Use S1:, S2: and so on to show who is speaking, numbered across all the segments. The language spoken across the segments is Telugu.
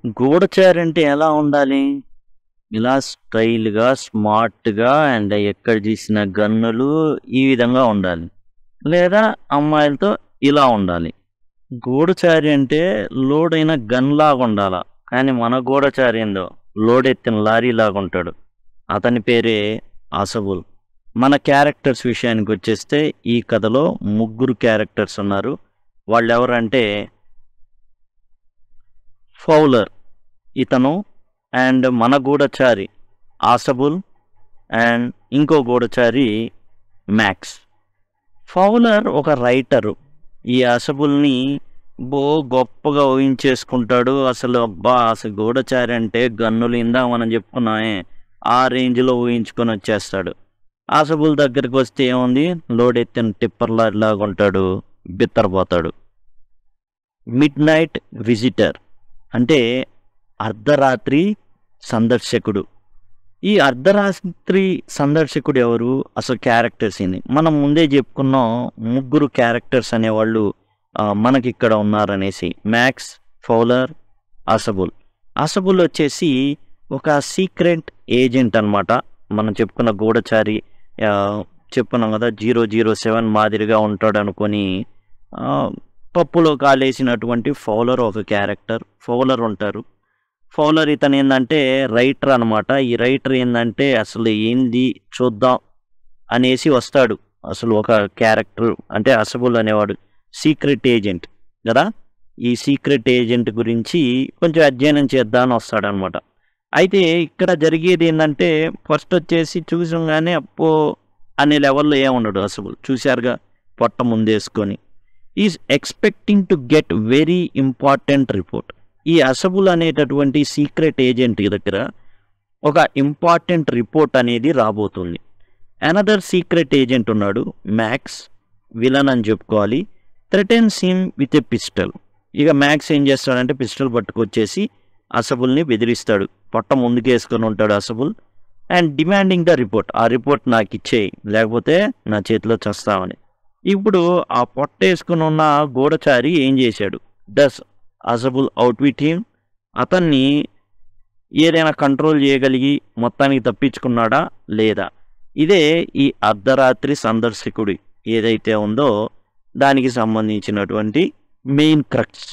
S1: గూఢచారి అంటే ఎలా ఉండాలి? ఇలా స్టైల్‌గా, స్మార్ట్‌గా అండ్ ఎక్కడ చూసిన గన్నులు ఈ విధంగా ఉండాలి. లేదా అమ్మాయిలతో ఇలా ఉండాలి. గూఢచారి అంటే లోడైన గన్‌లాగా ఉండాల. కానీ మన గూఢచారి ఏందో లోడెత్తిన లారీలాగా ఉంటాడు. అతని పేరే అసబుల్. మన క్యారెక్టర్స్ విషయానికొచ్చేస్తే ఈ కథలో ముగ్గురు క్యారెక్టర్స్ ఉన్నారు. వాళ్ళెవరంటే ఫౌలర్ ఇతను అండ్ మన గూఢచారి ఆసబుల్ అండ్ ఇంకో గూఢచారి మ్యాక్స్. ఫౌలర్ ఒక రైటరు. ఈ అసబుల్ని గొప్పగా ఊహించేసుకుంటాడు. అసలు గూఢచారి అంటే గన్నులు ఇందా మనం చెప్పుకున్నామే ఆ రేంజ్లో ఊహించుకొని వచ్చేస్తాడు. ఆసబుల్ దగ్గరికి వస్తే ఏముంది, లోడెత్తిన టిప్పర్లా లాగా ఉంటాడు, బిత్తరపోతాడు. మిడ్ నైట్ విజిటర్ అంటే అర్ధరాత్రి సందర్శకుడు. ఈ అర్ధరాత్రి సందర్శకుడు ఎవరు? అసలు క్యారెక్టర్స్ ఏంది? మనం ముందే చెప్పుకున్నాం ముగ్గురు క్యారెక్టర్స్ అనేవాళ్ళు మనకి ఇక్కడ ఉన్నారనేసి. Max, Fowler, అసబుల్. అసబుల్ వచ్చేసి ఒక సీక్రెట్ ఏజెంట్ అనమాట. మనం చెప్పుకున్న గూఢచారి చెప్పుకున్నాం కదా, 007 మాదిరిగా ఉంటాడు అనుకొని పప్పులో కాలేసినటువంటి ఫౌలర్ ఒక క్యారెక్టర్. ఫౌలర్ ఉంటారు. ఫౌలర్ ఇతను ఏంటంటే రైటర్ అనమాట. ఈ రైటర్ ఏంటంటే అసలు ఏంది చూద్దాం అనేసి వస్తాడు. అసలు ఒక క్యారెక్టర్ అంటే అసబుల్ అనేవాడు సీక్రెట్ ఏజెంట్ కదా. ఈ సీక్రెట్ ఏజెంట్ గురించి కొంచెం అధ్యయనం చేద్దామని వస్తాడనమాట. అయితే ఇక్కడ జరిగేది ఏంటంటే ఫస్ట్ వచ్చేసి చూసంగానే అప్పో అనే లెవెల్లో ఏముండడు అసబుల్. చూశారుగా, పొట్ట ముందేసుకొని is expecting to get very important report. ఈ అసబుల్ అనేటటువంటి సీక్రెట్ ఏజెంట్ దగ్గర ఒక ఇంపార్టెంట్ రిపోర్ట్ అనేది రాబోతుంది. అనదర్ సీక్రెట్ ఏజెంట్ ఉన్నాడు మ్యాక్స్, విలన్ అని చెప్పుకోవాలి. Threatens him with a pistol. ఇక మ్యాక్స్ ఏం చేస్తాడంటే పిస్టల్ పట్టుకొచ్చేసి అసబుల్ని బెదిరిస్తాడు. పొట్ట ముందుకేసుకొని ఉంటాడు అసబుల్ అండ్ డిమాండింగ్ ద రిపోర్ట్. ఆ రిపోర్ట్ నాకు ఇచ్చేయి, లేకపోతే నా చేతిలో చస్తామని. ఇప్పుడు ఆ పొట్ట వేసుకుని ఉన్న గూఢచారి ఏం చేశాడు? Does Ausable out with him? అతన్ని ఏదైనా కంట్రోల్ చేయగలిగి మొత్తానికి తప్పించుకున్నాడా లేదా? ఇదే ఈ అర్ధరాత్రి సందర్శకుడు ఏదైతే ఉందో దానికి సంబంధించినటువంటి మెయిన్ క్రక్స్.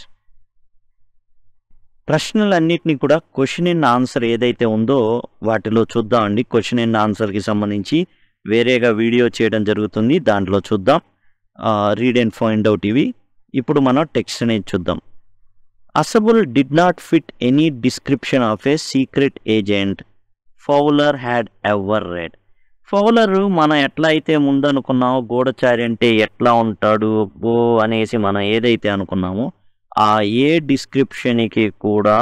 S1: ప్రశ్నలన్నింటినీ కూడా క్వశ్చన్ అండ్ ఆన్సర్ ఏదైతే ఉందో వాటిలో చూద్దామండి. క్వశ్చన్ అండ్ ఆన్సర్కి సంబంధించి వేరేగా వీడియో చేయడం జరుగుతుంది, దాంట్లో చూద్దాం. రీడ్ అండ్ ఫైండ్ అవుట్ ఇవి. ఇప్పుడు మనం టెక్స్ట్ అనేది చూద్దాం. Ausable did not fit any description of a secret agent Fowler had ever read. Fowler మనం ఎట్లా అయితే ముందనుకున్నామో గూఢచారి అంటే ఎట్లా ఉంటాడు అనేసి మనం ఏదైతే అనుకున్నామో ఆ ఏ డిస్క్రిప్షన్కి కూడా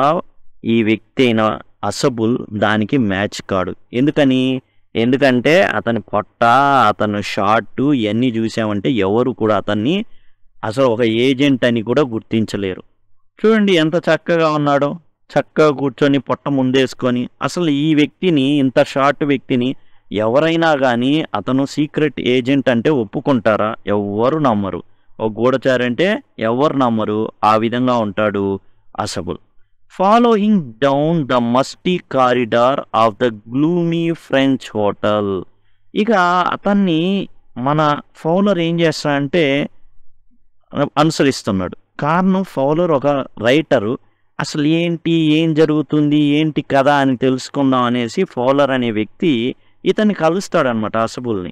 S1: ఈ వ్యక్తి అయిన అసబుల్ దానికి మ్యాచ్ కాడు. ఎందుకంటే అతని పొట్ట, అతను షార్ట్ ఇవన్నీ చూసామంటే ఎవరు కూడా అతన్ని అసలు ఒక ఏజెంట్ అని కూడా గుర్తించలేరు. చూడండి ఎంత చక్కగా ఉన్నాడో, చక్కగా కూర్చొని పొట్ట ముందేసుకొని. అసలు ఈ వ్యక్తిని, ఇంత షార్ట్ వ్యక్తిని ఎవరైనా కానీ అతను సీక్రెట్ ఏజెంట్ అంటే ఒప్పుకుంటారా? ఎవ్వరు నమ్మరు. ఒక గూఢచారి అంటే ఎవరు నమ్మరు. ఆ విధంగా ఉంటాడు Ausable. Following down the musty corridor of the gloomy French hotel. ఇక అతన్ని మన ఫౌలర్ ఏం చేస్తాడంటే అనుసరిస్తున్నాడు. కారణం ఫౌలర్ ఒక రైటరు. అసలు ఏం జరుగుతుంది, ఏంటి కథ అని తెలుసుకుందాం అనేసి ఫౌలర్ అనే వ్యక్తి ఇతన్ని కలుస్తాడనమాట అసబుల్ని.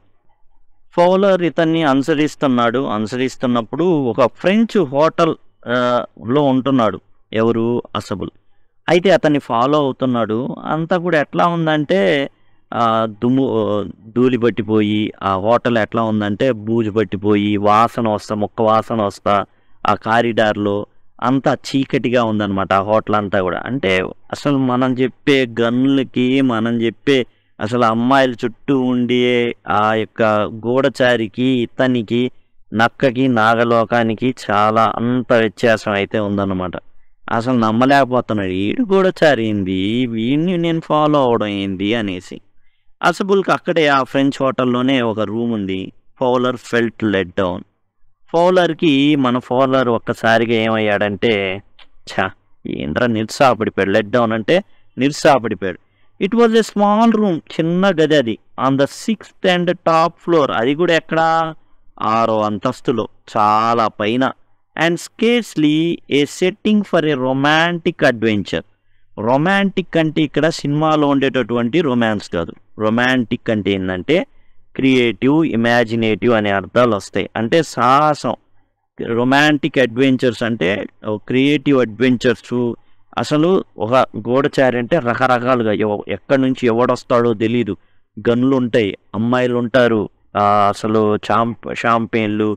S1: ఫౌలర్ ఇతన్ని అనుసరిస్తున్నప్పుడు ఒక ఫ్రెంచ్ హోటల్ లో ఉంటున్నాడు ఎవరు? అసబుల్. అయితే అతన్ని ఫాలో అవుతున్నాడు. అంతా కూడా ఎట్లా ఉందంటే ధూళి పట్టిపోయి, ఆ హోటల్ ఎట్లా ఉందంటే బూజు పట్టిపోయి ముక్క వాసన వస్తా ఆ కారిడార్లో అంతా చీకటిగా ఉందన్నమాట ఆ హోటల్ అంతా కూడా. అంటే అసలు మనం చెప్పే గన్నులకి, మనం చెప్పే అసలు అమ్మాయిల చుట్టూ ఉండే ఆ యొక్క గూఢచారికి, ఇతనికి, నక్కకి, నాగలోకానికి చాలా అంత వ్యత్యాసం అయితే ఉందన్నమాట. అసలు నమ్మలేకపోతున్నాడు. ఈడు గూఢచారి ఏంది, వీడిని నేను ఫాలో అవడం ఏంది అనేసి. అసబుల్కి అక్కడే ఆ ఫ్రెంచ్ హోటల్లోనే ఒక రూమ్ ఉంది. Fowler felt let down. ఫౌలర్కి మన ఫౌలర్ ఒక్కసారిగా ఏమయ్యాడంటే, ఏంద్రా నిరుత్సాహపడిపోయాడు. లెట్ డౌన్ అంటే నిరుత్సాహపడిపోయాడు. It was a small room, చిన్న గది అది. On the 6th and top floor, అది కూడా ఎక్కడ, 6వ అంతస్తులో, చాలా పైన. And scarcely a setting for a romantic adventure. Romantic అంటే ఇక్కడ సినిమాలో ఉండేటటువంటి రొమాన్స్ కాదు. రొమాంటిక్ అంటే ఏంటంటే క్రియేటివ్, ఇమాజినేటివ్ అనే అర్థాలు వస్తాయి. అంటే సాహసం. రొమాంటిక్ అడ్వెంచర్స్ అంటే క్రియేటివ్ అడ్వెంచర్స్. అసలు ఒక గూఢచారి అంటే రకరకాలుగా ఎక్కడి నుంచి ఎవడొస్తాడో తెలీదు. గన్లు ఉంటాయి, అమ్మాయిలు ఉంటారు, అసలు షాంపేన్లు,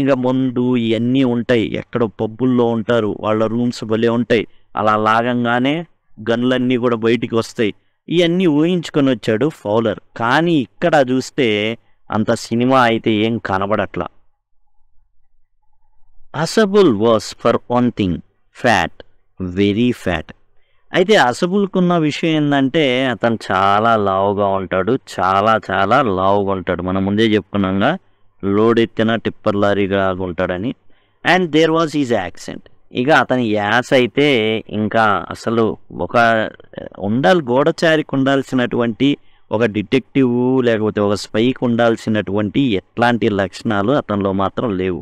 S1: ఇంకా మందు, ఇవన్నీ ఉంటాయి. ఎక్కడో పబ్బుల్లో ఉంటారు, వాళ్ళ రూమ్స్ భలే ఉంటాయి. అలా లాగంగానే గన్లన్నీ కూడా బయటికి వస్తాయి. ఇవన్నీ ఊహించుకొని వచ్చాడు ఫౌలర్. కానీ ఇక్కడ చూస్తే అంత సినిమా అయితే ఏం కనబడట్లా. Ausable was for one thing fat, very fat. అయితే అసబుల్కున్న విషయం ఏంటంటే అతను చాలా లావుగా ఉంటాడు, చాలా చాలా లావుగా ఉంటాడు. మనం ముందే చెప్పుకున్నాగా లోడెత్తిన టిప్పర్ లారీగా ఉంటాడని. And there was his accent. ఇక అతని యాస అయితే ఇంకా అసలు గూఢచారికి ఉండాల్సినటువంటి ఒక డిటెక్టివ్ లేకపోతే ఒక స్పైకి ఉండాల్సినటువంటి ఎట్లాంటి లక్షణాలు అతనిలో మాత్రం లేవు.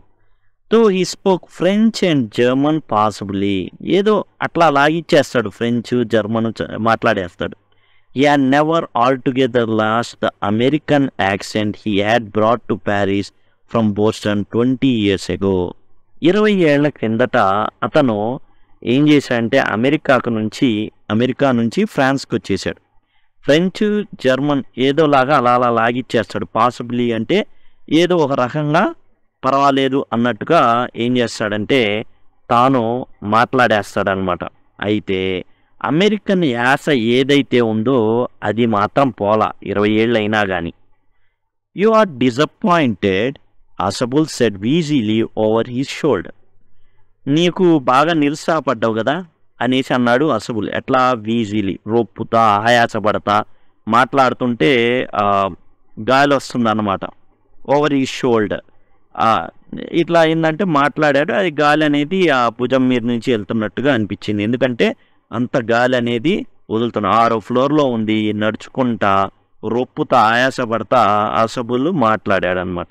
S1: So he spoke French and German possibly. ఏదో అట్లా లాగిచ్చేస్తాడు, ఫ్రెంచ్ జర్మన్ మాట్లాడేస్తాడు. He had never altogether lost the American accent he had brought to Paris from Boston 20 years ago. 20 ఏళ్ల క్రిందట అతను ఏం చేశాడంటే అమెరికా నుంచి ఫ్రాన్స్కి వచ్చేసాడు. ఫ్రెంచ్ జర్మన్ ఏదోలాగా అలా లాగిచ్చేస్తాడు. పాసిబిలీ అంటే ఏదో ఒక రకంగా పర్వాలేదు అన్నట్టుగా ఏం చేస్తాడంటే తాను మాట్లాడేస్తాడనమాట. అయితే అమెరికన్ యాస ఏదైతే ఉందో అది మాత్రం పోలా 20 ఏళ్ళు అయినా కానీ. You are disappointed, Ausable said wheezily over his shoulder. నీకు బాగా నిరుత్సాహపడ్డావు కదా అనేసి అన్నాడు అసబుల్. ఎట్లా, వీజీలీ, రొప్పుతా, ఆయాసపడతా మాట్లాడుతుంటే గాలి వస్తుంది అన్నమాట. ఓవర్ హిస్ షోల్డర్ ఇట్లా ఏంటంటే మాట్లాడాడు. అది గాలి అనేది ఆ భుజం మీద నుంచి వెళ్తున్నట్టుగా అనిపించింది. ఎందుకంటే అంత గాలి అనేది వదులుతున్నా. 6వ ఫ్లోర్లో ఉంది, నడుచుకుంటా రొప్పుతా ఆయాసపడతా అసబుల్ మాట్లాడాడు అనమాట.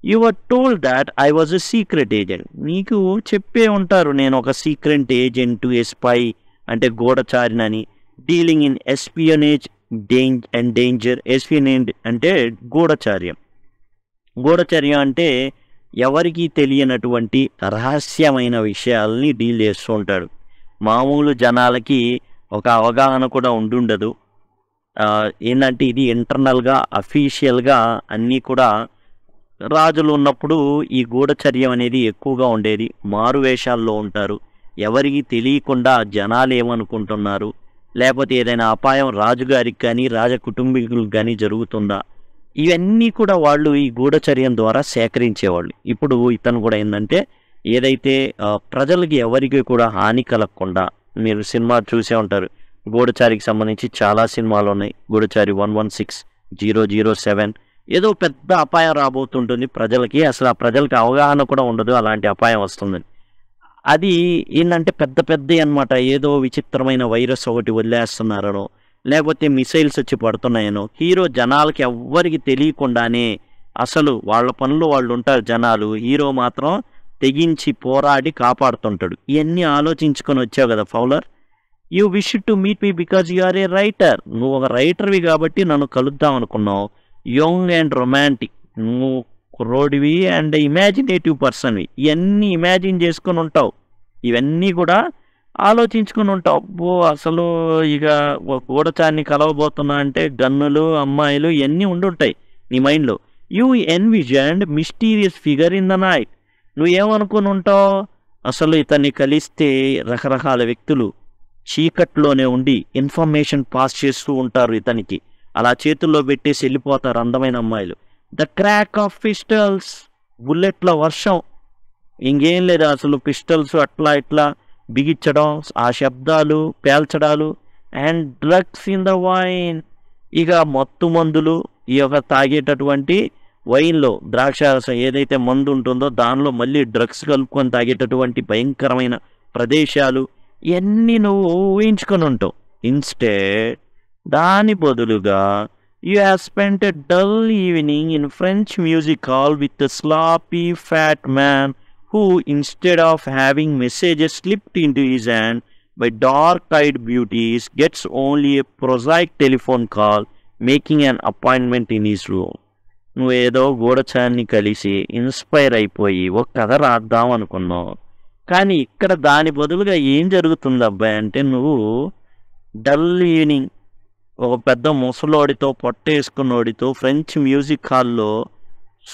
S1: You are told that I was a secret agent. నీకు చెప్పే ఉంటారు నేను ఒక సీక్రెట్ ఏజెంట్, ఎస్పై అంటే గూఢచారినని. Dealing in espionage and danger. Espionage అంటే గూఢచార్యం. గూఢచర్యం అంటే ఎవరికీ తెలియనటువంటి రహస్యమైన విషయాల్ని డీల్ చేస్తూ ఉంటాడు. మామూలు జనాలకి ఒక అవగాహన కూడా ఉండుండదు. ఏంటంటే ఇది ఇంటర్నల్గా అఫీషియల్గా అన్నీ కూడా రాజులు ఉన్నప్పుడు ఈ గూఢచర్యం అనేది ఎక్కువగా ఉండేది. మారు వేషాల్లో ఉంటారు. ఎవరికి తెలియకుండా జనాలు ఏమనుకుంటున్నారు, లేకపోతే ఏదైనా అపాయం రాజుగారికి కానీ రాజ కుటుంబీకులకు కానీ జరుగుతుందా, ఇవన్నీ కూడా వాళ్ళు ఈ గూఢచర్యం ద్వారా సేకరించేవాళ్ళు. ఇప్పుడు ఇతను కూడా ఏంటంటే ఏదైతే ప్రజలకి ఎవరికి కూడా హాని కలగకుండా, మీరు సినిమా చూసే ఉంటారు, గూఢచారికి సంబంధించి చాలా సినిమాలు ఉన్నాయి. గూఢచారి 116, 007, ఏదో పెద్ద అపాయం రాబోతుంటుంది ప్రజలకి. అసలు ఆ ప్రజలకి అవగాహన కూడా ఉండదు అలాంటి అపాయం వస్తుందని. అది ఏంటంటే పెద్ద పెద్దవి అనమాట. ఏదో విచిత్రమైన వైరస్ ఒకటి వదిలేస్తున్నారనో, లేకపోతే మిసైల్స్ వచ్చి పడుతున్నాయనో, హీరో జనాలకి ఎవ్వరికి తెలియకుండానే అసలు వాళ్ళ పనులు వాళ్ళు ఉంటారు జనాలు, హీరో మాత్రం తెగించి పోరాడి కాపాడుతుంటాడు. ఇవన్నీ ఆలోచించుకొని వచ్చావు కదా Fowler. You wish to meet me because you are a writer. నువ్వు ఒక రైటర్వి కాబట్టి నన్ను కలుద్దాం అనుకున్నావు. యంగ్ అండ్ రొమాంటిక్, నువ్వు కుర్రోడివి అండ్ ఇమాజినేటివ్ పర్సన్వి. ఇవన్నీ ఇమాజిన్ చేసుకొని ఉంటావు, ఇవన్నీ కూడా ఆలోచించుకొని ఉంటావు. అబ్బో అసలు ఇక గూఢచారిని కలవబోతున్నా అంటే గన్నులు, అమ్మాయిలు ఇవన్నీ ఉండుంటాయి నీ మైండ్లో. You envisioned mysterious figure in the night. నువ్వేమనుకుని ఉంటావు, అసలు ఇతన్ని కలిస్తే రకరకాల వ్యక్తులు చీకట్లోనే ఉండి ఇన్ఫర్మేషన్ పాస్ చేస్తూ ఉంటారు ఇతనికి. అలా చేతుల్లో పెట్టేసి వెళ్ళిపోతారు అందమైన అమ్మాయిలు. ద క్రాక్ ఆఫ్ పిస్టల్స్, బుల్లెట్ల వర్షం, ఇంకేం లేదు అసలు. పిస్టల్స్ అట్లా ఇట్లా బిగించడం, ఆ శబ్దాలు, పేల్చడాలు. And drugs in the wine, ఇక మత్తు మందులు, ఈ యొక్క తాగేటటువంటి వైన్లో ద్రాక్షారసం ఏదైతే మందు ఉంటుందో దానిలో మళ్ళీ డ్రగ్స్ కలుపుకొని తాగేటటువంటి భయంకరమైన ప్రదేశాలు. ఇవన్నీ నువ్వు ఊహించుకొని ఉంటావు. ఇన్స్టెడ్ దాని బదులుగా you have spent a dull evening in French music hall with a sloppy fat man who instead of having messages slipped into his hand by dark-eyed beauties gets only a prosaic telephone call making an appointment in his room. నువ్వేదో గూఢచారిని కలిసి ఇన్స్పైర్ అయిపోయి ఒక కథ రాద్దాం అనుకున్నావు. కానీ ఇక్కడ దాని బదులుగా ఏం జరుగుతుంది అబ్బాయి అంటే, నువ్వు డల్ ఈవినింగ్ ఒక పెద్ద ముసలోడితో పొట్టేసుకున్నోడితో ఫ్రెంచ్ మ్యూజిక్ హాల్లో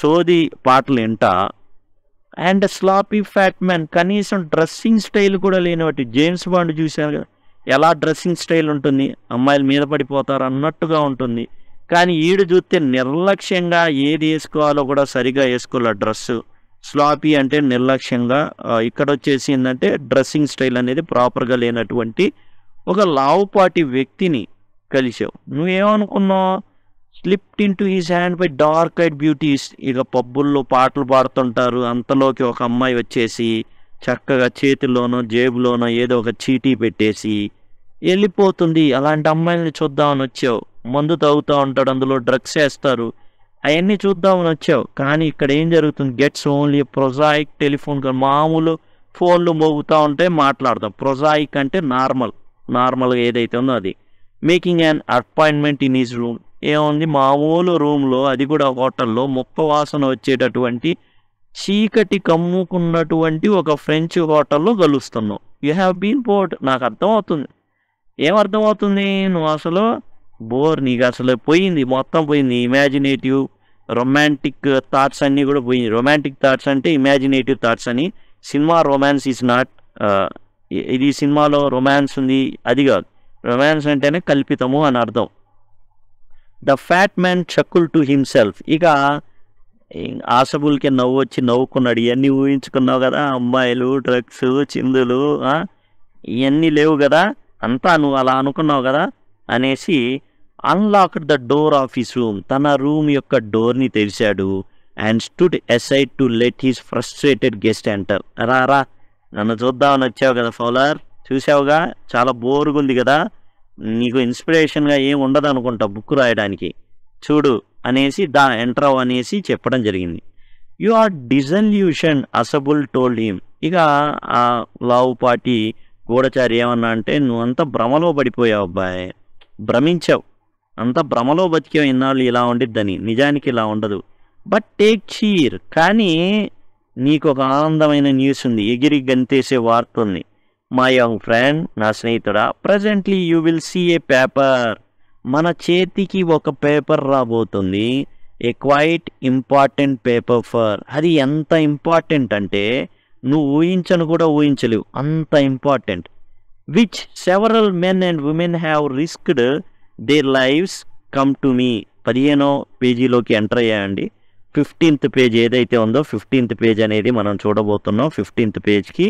S1: సోది పాటలు వింటా, అండ్ స్లాపీ ఫ్యాట్ మ్యాన్, కనీసం డ్రెస్సింగ్ స్టైల్ కూడా లేనివాటి. జేమ్స్ బాండ్ చూశారు కదా ఎలా డ్రెస్సింగ్ స్టైల్ ఉంటుంది, అమ్మాయిల మీద పడిపోతారు అన్నట్టుగా ఉంటుంది. కానీ ఈడు చూస్తే నిర్లక్ష్యంగా ఏది వేసుకోవాలో కూడా సరిగా వేసుకోవాలి డ్రెస్సు. స్లాపీ అంటే నిర్లక్ష్యంగా, ఇక్కడ వచ్చేసి ఏంటంటే డ్రెస్సింగ్ స్టైల్ అనేది ప్రాపర్గా లేనటువంటి ఒక లావుపాటి వ్యక్తిని కలిసావు. నువ్వేమనుకున్నావు, slipped into his hand by dark eyed beauties. ఇక పబ్బుల్లో పాటలు పాడుతుంటారు, అంతలోకి ఒక అమ్మాయి వచ్చేసి చక్కగా చేతిలోనో జేబులోనో ఏదో ఒక చీటీ పెట్టేసి వెళ్ళిపోతుంది. అలాంటి అమ్మాయిల్ని చూద్దామని వచ్చావు. మందు తాగుతూ ఉంటాడు, అందులో డ్రగ్స్ వేస్తారు, అవన్నీ చూద్దామని వచ్చావు. కానీ ఇక్కడ ఏం జరుగుతుంది, గెట్స్ ఓన్లీ ప్రొజాయిక్ టెలిఫోన్ కాల్. మామూలు ఫోన్లు మోగుతూ ఉంటే మాట్లాడతాం. ప్రొజాయిక్ అంటే నార్మల్గా ఏదైతే ఉందో అది. Making an appointment in his room. ఏముంది, మామూలు రూమ్లో, అది కూడా హోటల్లో మొక్క వాసన వచ్చేటటువంటి చీకటి కమ్ముకున్నటువంటి ఒక ఫ్రెంచ్ హోటల్లో కలుస్తున్నావు. You have been bored. నాకు అర్థమవుతుంది. ఏమర్థమవుతుంది, నువ్వు అసలు బోర్, నీకు అసలు పోయింది, మొత్తం పోయింది. ఇమాజినేటివ్ రొమాంటిక్ థాట్స్ అన్నీ కూడా పోయింది. రొమాంటిక్ థాట్స్ అంటే ఇమాజినేటివ్ థాట్స్ అని. సినిమా రొమాన్స్ ఈజ్ నాట్, ఇది సినిమాలో రొమాన్స్ ఉంది అది కాదు. రొమాన్స్ అంటేనే కల్పితము అని అర్థం. The fat man chuckled to himself. ఇక ఆశబుల్కి నవ్వు వచ్చి నవ్వుకున్నాడు. ఇవన్నీ ఊహించుకున్నావు కదా, అమ్మాయిలు, డ్రగ్స్, చిందులు, ఇవన్నీ లేవు కదా, అంతా నువ్వు అలా అనుకున్నావు కదా అనేసి unlocked the door of his room. తన రూమ్ యొక్క డోర్ని తెరిచాడు. And stood aside to let his frustrated guest enter. రా నన్ను చూద్దామని వచ్చావు కదా ఫౌలర్, చూసావుగా చాలా బోర్గా ఉంది కదా, నీకు ఇన్స్పిరేషన్గా ఏం ఉండదు అనుకుంటా బుక్ రాయడానికి, చూడు అనేసి ఎంటర్ అవ్ అనేసి చెప్పడం జరిగింది. You are disillusion Ausable told him. ఇక ఆ లావుపాటి గూఢచారి ఏమన్నా అంటే, నువ్వంతా భ్రమలో పడిపోయావు అబ్బాయి, భ్రమించావు, అంతా భ్రమలో బతికావు ఇన్నాళ్ళు ఇలా ఉండిద్దని, నిజానికి ఇలా ఉండదు. But take cheer. కానీ నీకు ఒక ఆనందమైన న్యూస్ ఉంది, ఎగిరి గంతేసే వార్త ఉంది. మై యంగ్ ఫ్రెండ్, నా స్నేహితుడా, presently you will see a paper. మన చేతికి ఒక పేపర్ రాబోతుంది. A quite important paper for. అది ఎంత ఇంపార్టెంట్ అంటే నువ్వు ఊహించను కూడా ఊహించలేవు, అంత important. Which several men and women have risked their lives come to me. 15వ పేజీలోకి ఎంటర్ అయ్యాయండి. 15th పేజ్ ఏదైతే ఉందో 15th పేజ్ అనేది మనం చూడబోతున్నాం. 15th పేజ్కి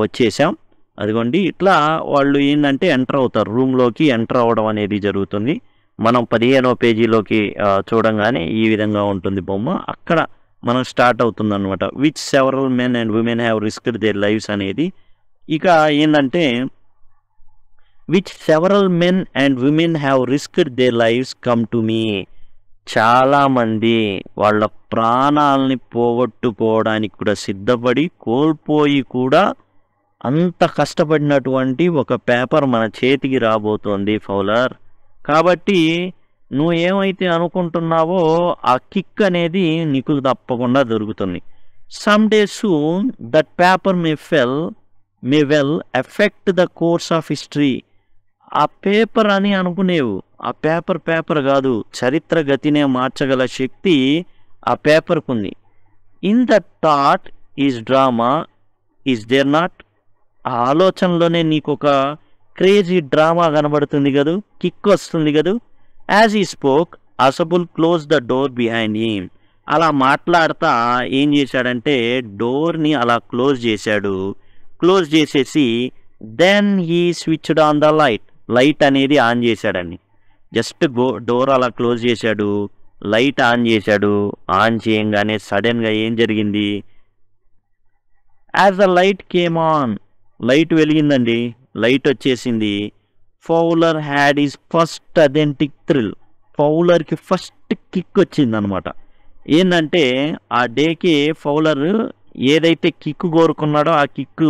S1: వచ్చేసాం. అదిగోండి, ఇట్లా వాళ్ళు ఏంటంటే ఎంటర్ అవుతారు, రూమ్లోకి ఎంటర్ అవ్వడం అనేది జరుగుతుంది. మనం 15వ పేజీలోకి చూడంగానే ఈ విధంగా ఉంటుంది బొమ్మ, అక్కడ మనం స్టార్ట్ అవుతుంది అనమాట. Which several men and women have risked their lives అనేది. ఇక ఏంటంటే which several men and women have risked their lives come to me. చాలామంది వాళ్ళ ప్రాణాలని పోగొట్టుకోవడానికి కూడా సిద్ధపడి కోల్పోయి కూడా అంత కష్టపడినటువంటి ఒక పేపర్ మన చేతికి రాబోతోంది ఫౌలర్. కాబట్టి నువ్వు ఏమైతే అనుకుంటున్నావో ఆ కిక్ అనేది నీకు తప్పకుండా దొరుకుతుంది. Some day soon that paper May well effect the course of history. ఆ పేపర్ అని అనుకునేవు, ఆ పేపర్ కాదు, చరిత్ర గతినే మార్చగల శక్తి ఆ పేపర్కు ఉంది. In the thought is drama is there not. ఆ ఆలోచనలోనే నీకు ఒక క్రేజీ డ్రామా కనబడుతుంది కదూ, కిక్ వస్తుంది కదూ. As he spoke Ausable close the door behind him. అలా మాట్లాడుతా ఏం చేశాడంటే డోర్ని అలా క్లోజ్ చేశాడు. క్లోజ్ చేసేసి then he switched on the light అనేది ఆన్ చేశాడండి. జస్ట్ డోర్ అలా క్లోజ్ చేశాడు, లైట్ ఆన్ చేశాడు. ఆన్ చేయంగానే సడన్గా ఏం జరిగింది, as the light came on light వెలిగిందండి, లైట్ వచ్చేసింది. Fowler had is first authentic thrill. ఫౌలర్కి ఫస్ట్ కిక్ వచ్చిందనమాట. ఏంటంటే ఆ డేకి ఫౌలర్ ఏదైతే కిక్ కోరుకున్నాడో ఆ kick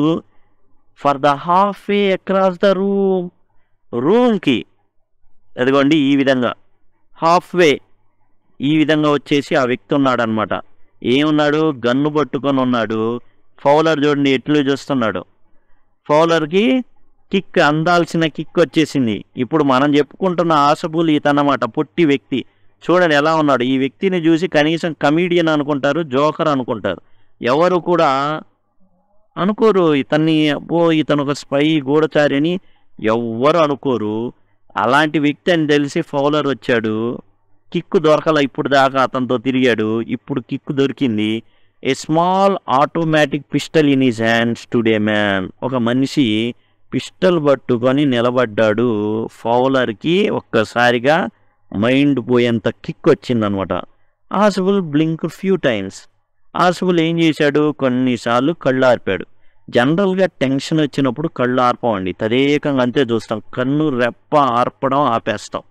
S1: for the half way across the రూమ్కి అదిగోండి ఈ విధంగా హాఫ్ వే ఈ విధంగా వచ్చేసి ఆ వ్యక్తి ఉన్నాడు అనమాట. ఏమున్నాడు, గన్ను పట్టుకొని ఉన్నాడు. ఫౌలర్ చూడండి ఎట్లు చూస్తున్నాడు. ఫౌలర్కి కిక్ అందాల్సిన కిక్ వచ్చేసింది. ఇప్పుడు మనం చెప్పుకుంటున్న ఆశబుల్ ఇతనమాట, పొట్టి వ్యక్తి. చూడండి ఎలా ఉన్నాడు. ఈ వ్యక్తిని చూసి కనీసం కమీడియన్ అనుకుంటారు, జోకర్ అనుకుంటారు, ఎవరు కూడా అనుకోరు ఇతన్ని అబ్బో ఇతను ఒక స్పై గూఢచారి అని ఎవ్వరు అనుకోరు. అలాంటి వ్యక్తి అని తెలిసి ఫౌలర్ వచ్చాడు. కిక్కు దొరకల, ఇప్పుడు దాకా అతనితో తిరిగాడు, ఇప్పుడు కిక్కు దొరికింది. A small automatic pistol in his hands today man. ఒక మనిషి పిస్టల్ పట్టుకొని నిలబడ్డాడు. ఫౌలర్కి ఒక్కసారిగా మైండ్ పోయేంత కిక్ వచ్చిందనమాట. ఆశబుల్ బ్లింక్ ఫ్యూ టైమ్స్. ఆశబుల్ ఏం చేశాడు, కొన్నిసార్లు కళ్ళు ఆర్పాడు. జనరల్గా టెన్షన్ వచ్చినప్పుడు కళ్ళు ఆర్పమండి, తదేకంగా అంతే చూస్తాం. కన్ను రెప్ప ఆర్పడం ఆపేస్తాం.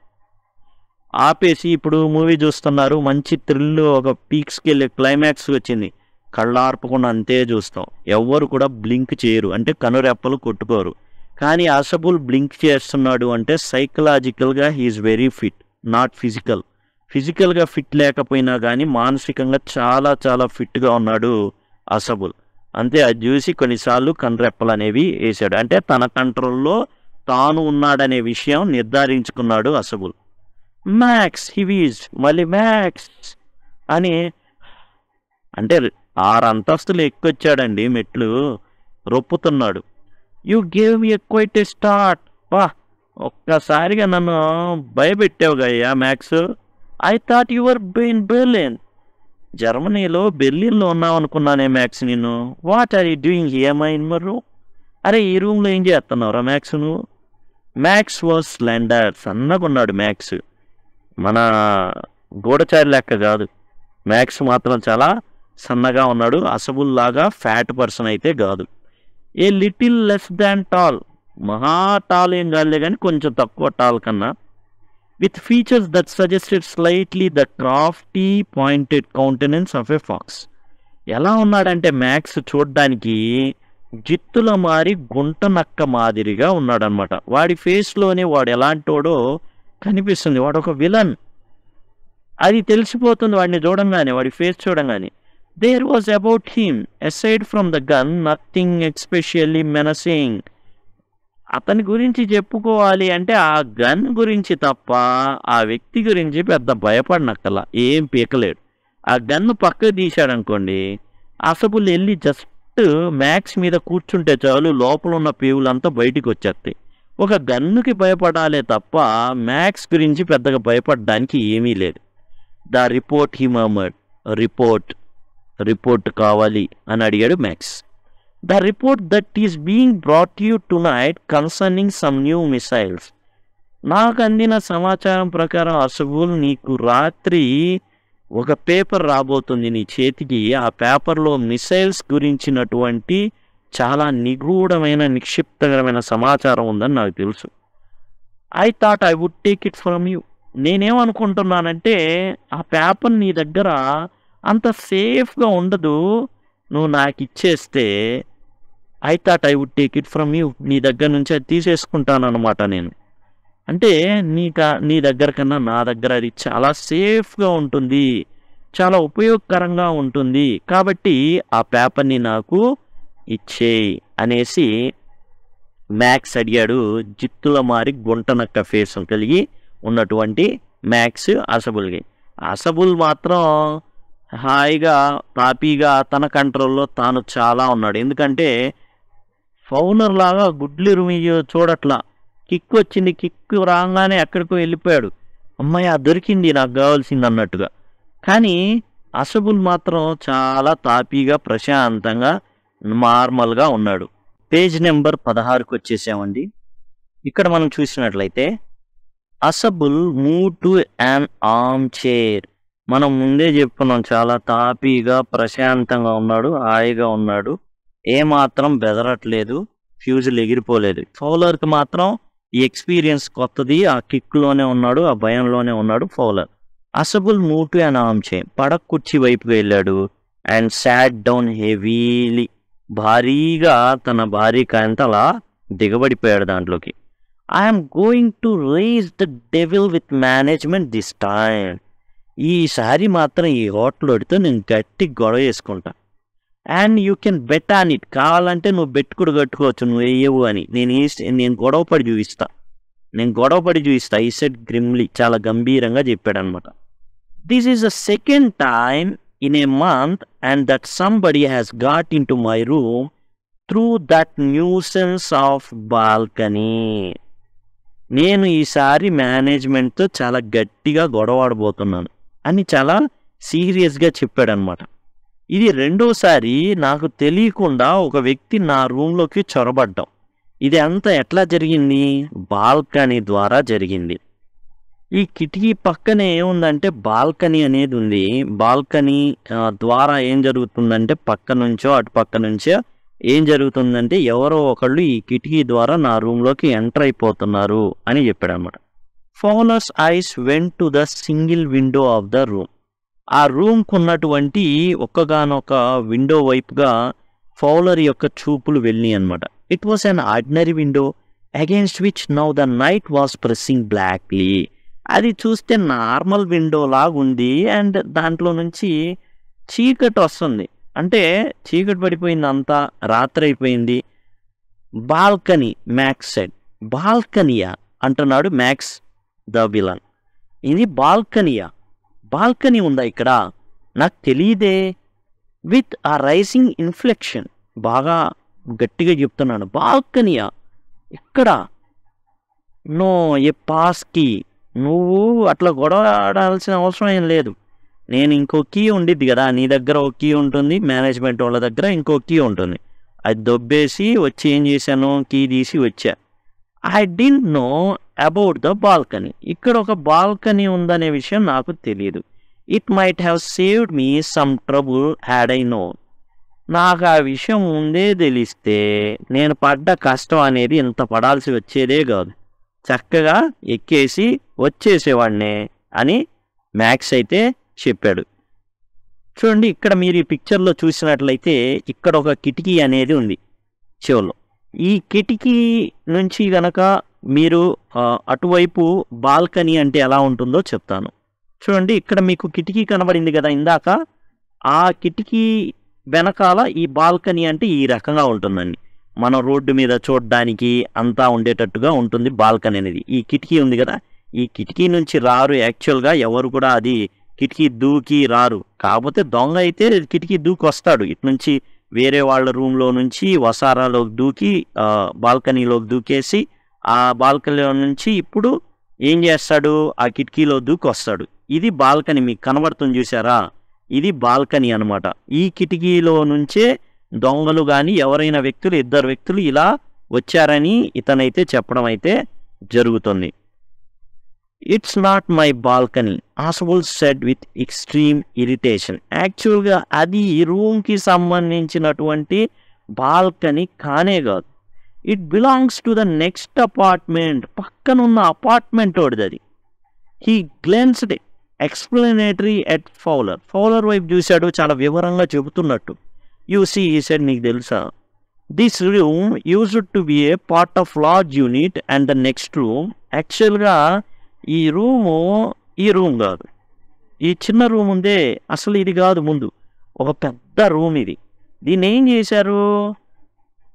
S1: ఆపేసి ఇప్పుడు మూవీ చూస్తున్నారు, మంచి థ్రిల్, ఒక పీక్స్కి వెళ్ళి క్లైమాక్స్ వచ్చింది, కళ్ళు ఆర్పకుండా అంతే చూస్తాం. ఎవ్వరు కూడా బ్లింక్ చేయరు, అంటే కనురెప్పలు కొట్టుకోరు. కానీ ఆశబుల్ బ్లింక్ చేస్తున్నాడు అంటే సైకలాజికల్గా he is very fit, not physical. ఫిజికల్గా ఫిట్ లేకపోయినా కానీ మానసికంగా చాలా చాలా ఫిట్గా ఉన్నాడు ఆశబుల్. అంతే, అది చూసి కొన్నిసార్లు కనురెప్పలు అనేవి వేశాడు. అంటే తన కంట్రోల్లో తాను ఉన్నాడనే విషయం నిర్ధారించుకున్నాడు ఆశబుల్. మ్యాక్స్ హివీజ్, మళ్ళీ మ్యాక్స్ అని అంటే 6 అంతస్తులు ఎక్కొచ్చాడండి, మెట్లు రొప్పుతున్నాడు. You gave me quite a start. వా, ఒక్కసారిగా నన్ను భయపెట్టావు గయ్యా Max. I thought you're in Berlin. జర్మనీలో బెర్లిన్లో ఉన్నావు అనుకున్నానే మ్యాక్స్ నిన్ను. What are you doing here my in my room. అరే ఈ రూమ్లో ఏం చేస్తున్నావురా మ్యాక్స్ నువ్వు. మ్యాక్స్ వాజ్ స్లెండర్, సన్నగా ఉన్నాడు మ్యాక్స్. మన గూఢచారి లెక్క కాదు, మ్యాక్స్ మాత్రం చాలా సన్నగా ఉన్నాడు. ఆశబుల్ లాగా ఫ్యాట్ పర్సన్ అయితే కాదు. A little less than tall, మహా టాల్ ఏం కాదులే కానీ కొంచెం తక్కువ టాల్ కన్నా. With features that suggested slightly the crafty pointed countenance of a fox. ఎలా ఉన్నాడంటే మ్యాక్స్ చూడ్డానికి జిత్తుల మారి గుంట నక్క మాదిరిగా ఉన్నాడనమాట. వాడి ఫేస్లోనే వాడు ఎలాంటోడో కనిపిస్తుంది, వాడు ఒక విలన్, అది తెలిసిపోతుంది వాడిని చూడంగానే, వాడి ఫేస్ చూడంగానే. There was about him aside from the gun nothing especially menacing. అతని గురించి చెప్పుకోవాలి అంటే ఆ గన్ గురించి తప్ప ఆ వ్యక్తి గురించి పెద్ద భయపడినక్కల, ఏం పీకలేడు. ఆ గన్ను పక్కకు తీశాడనుకోండి, ఆశబుల్ వెళ్ళి జస్ట్ మ్యాక్స్ మీద కూర్చుంటే చాలు లోపల ఉన్న పేవులంతా బయటికి వచ్చేస్తాయి. ఒక గన్నుకి భయపడాలే తప్ప మ్యాక్స్ గురించి పెద్దగా భయపడడానికి ఏమీ లేదు. The report he murmured. Report కావాలి అని అడిగాడు Max. The report that is being brought you tonight concerning some new missiles. నాకు అందిన సమాచారం ప్రకారం ఆశబుల్, నీకు రాత్రి ఒక పేపర్ రాబోతుంది నీ చేతికి. ఆ పేపర్లో మిసైల్స్ గురించినటువంటి చాలా నిగూఢమైన నిక్షిప్తకరమైన సమాచారం ఉందని నాకు తెలుసు. I thought I would take it from you. నేనేమనుకుంటున్నానంటే ఆ పేపర్ నీ దగ్గర అంత సేఫ్గా ఉండదు, నువ్వు నాకు ఇచ్చేస్తే I thought I would take it from you. నీ దగ్గర నుంచి అది తీసేసుకుంటాను అనమాట నేను. అంటే నీ దగ్గర కన్నా నా దగ్గర అది చాలా సేఫ్గా ఉంటుంది, చాలా ఉపయోగకరంగా ఉంటుంది, కాబట్టి ఆ పేపర్ని నాకు ఇచ్చేయి అనేసి మ్యాక్స్ అడిగాడు. జిత్తుల మారి గుంటనక్క ఫేస్ కలిగి ఉన్నటువంటి మ్యాక్స్ ఆశబుల్కి. ఆశబుల్ మాత్రం హాయిగా తాపీగా తన కంట్రోల్లో తాను చాలా ఉన్నాడు. ఎందుకంటే ఫౌలర్ లాగా గుడ్లు రుమి చూడట్లా. కిక్ వచ్చింది, కిక్ రాగానే ఎక్కడికో వెళ్ళిపోయాడు, అమ్మాయి దొరికింది నాకు కావాల్సింది అన్నట్టుగా. కానీ ఆశబుల్ మాత్రం చాలా తాపీగా ప్రశాంతంగా నార్మల్గా ఉన్నాడు. పేజ్ నెంబర్ 16కి వచ్చేసామండి. ఇక్కడ మనం చూసినట్లయితే Ausable move to an armchair. మనం ముందే చెప్పుకున్నాం, చాలా తాపీగా ప్రశాంతంగా ఉన్నాడు, హాయిగా ఉన్నాడు, ఏమాత్రం బెదరట్లేదు. ఫ్యూజులు ఎగిరిపోలేదు. ఫౌలర్కి మాత్రం ఈ ఎక్స్పీరియన్స్ కొత్తది. ఆ కిక్లోనే ఉన్నాడు, ఆ భయంలోనే ఉన్నాడు Fowler. Ausable move to an armchair. పడక కుర్చీ వైపుకి వెళ్ళాడు అండ్ సాట్ డౌన్ హెవీలీ. భారీగా తన భారీ కాయంతో అలా దిగబడిపోయాడు దాంట్లోకి. I'm going to raise the devil with management this time. ఈసారి మాత్రం ఈ హోటల్తో నేను గట్టి గొడవ చేసుకుంటా. And you can bet on it. కావాలంటే నువ్వు బెట్ కూడా కట్టుకోవచ్చు, నువ్వు వేయవు అని. నేను గొడవపడి చూపిస్తా. ఈ సెట్ గ్రిమ్లీ చాలా గంభీరంగా చెప్పాడనమాట. This is the second time in a month and that somebody has got in to my room through that nuisance of balcony. నేను ఈసారి మేనేజ్మెంట్తో చాలా గట్టిగా గొడవాడబోతున్నాను అని చాలా సీరియస్గా చెప్పాడనమాట. ఇది రెండోసారి నాకు తెలియకుండా ఒక వ్యక్తి నా రూమ్లోకి చొరబడ్డాం. ఇది అంతా ఎట్లా జరిగింది? బాల్కనీ ద్వారా జరిగింది. ఈ కిటికీ పక్కనే ఏముందంటే బాల్కనీ అనేది ఉంది. బాల్కనీ ద్వారా ఏం జరుగుతుందంటే పక్క నుంచో అటు పక్క నుంచో ఏం జరుగుతుందంటే ఎవరో ఒకళ్ళు ఈ కిటికీ ద్వారా నా రూమ్లోకి ఎంటర్ అయిపోతున్నారు అని చెప్పాడనమాట. Fowler's eyes went to the single window of the room. ఆ రూమ్కు ఉన్నటువంటి ఒక్కగానొక విండో వైపుగా ఫౌలర్ యొక్క చూపులు వెళ్ళినాయి అనమాట. It was an ordinary window against which now the night was pressing blackly. అది చూస్తే నార్మల్ విండో లాగా ఉంది అండ్ దాంట్లో నుంచి చీకటి వస్తుంది. అంటే చీకటి పడిపోయింది, అంతా రాత్రి అయిపోయింది. Balcony max said. బాల్కనీయా అంటున్నాడు మ్యాక్స్ ద విలన్. ఇది బాల్కనీయా? బాల్కనీ ఉందా ఇక్కడ? నాకు తెలియదే. విత్ ఆ రైసింగ్ ఇన్ఫ్లెక్షన్, బాగా గట్టిగా చెప్తున్నాను. బాల్కనీయా ఇక్కడ? నో ఏ పాస్కి. నువ్వు అట్లా గొడవ ఆడాల్సిన అవసరం ఏం లేదు. నేను ఇంకో కీ ఉండిద్ది కదా, నీ దగ్గర ఒక కీ ఉంటుంది, మేనేజ్మెంట్ వాళ్ళ దగ్గర ఇంకో కీ ఉంటుంది. అది దొబ్బేసి వచ్చి ఏం చేశాను, కీ తీసి వచ్చా. I didn't know about the balcony. ఇక్కడ ఒక బాల్కనీ ఉందనే విషయం నాకు తెలియదు. It might have saved me some trouble had I know. నాకు ఆ విషయం ముందే తెలిస్తే నేను పడ్డ కష్టం అనేది ఇంత పడాల్సి వచ్చేదే కాదు. చక్కగా ఎక్కేసి వచ్చేసేవాడినే అని మ్యాక్స్ అయితే చెప్పాడు. చూడండి, ఇక్కడ మీరు ఈ పిక్చర్లో చూసినట్లయితే ఇక్కడ ఒక కిటికీ అనేది ఉంది చెవులో. ఈ కిటికీ నుంచి గనక మీరు అటువైపు బాల్కనీ అంటే ఎలా ఉంటుందో చెప్తాను. చూడండి, ఇక్కడ మీకు కిటికీ కనబడింది కదా ఇందాక. ఆ కిటికీ వెనకాల ఈ బాల్కనీ అంటే ఈ రకంగా ఉంటుందండి. మనం రోడ్డు మీద చూడడానికి అంతా ఉండేటట్టుగా ఉంటుంది బాల్కనీ అనేది. ఈ కిటికీ ఉంది కదా, ఈ కిటికీ నుంచి రారు యాక్చువల్గా ఎవరు కూడా, అది కిటికీ దూకి రారు. కాకపోతే దొంగ అయితే కిటికీ దూకి వస్తాడు. ఇటు నుంచి వేరే వాళ్ళ రూమ్లో నుంచి వసారాలోకి దూకి బాల్కనీలోకి దూకేసి ఆ బాల్కనీలో నుంచి ఇప్పుడు ఏం చేస్తాడు, ఆ కిటికీలో దూకి వస్తాడు. ఇది బాల్కనీ, మీకు కనబడుతుంది చూసారా, ఇది బాల్కనీ అనమాట. ఈ కిటికీలో నుంచే దొంగలు కానీ ఎవరైనా వ్యక్తులు, ఇద్దరు వ్యక్తులు ఇలా వచ్చారని ఇతనైతే చెప్పడం అయితే జరుగుతుంది. It's not my balcony, Ausable said with extreme irritation. యాక్చువల్గా అది రూమ్కి సంబంధించినటువంటి బాల్కనీ కానే కాదు. It belongs to the next apartment. పక్కనున్న అపార్ట్మెంట్ వాడిది అది. He glanced explanatory at Fowler. Fowler వైపు చూశాడు, చాలా వివరంగా చెబుతున్నట్టు. యూ సీ, ఈ సెడ్, నీకు తెలుసా, this room used to be a part of large unit and the next room. యాక్చువల్గా ఈ రూమ్ కాదు, ఈ చిన్న రూమ్ ఉందే అసలు ఇది కాదు, ముందు ఒక పెద్ద రూమ్ ఇది. దీన్ని ఏం చేశారు,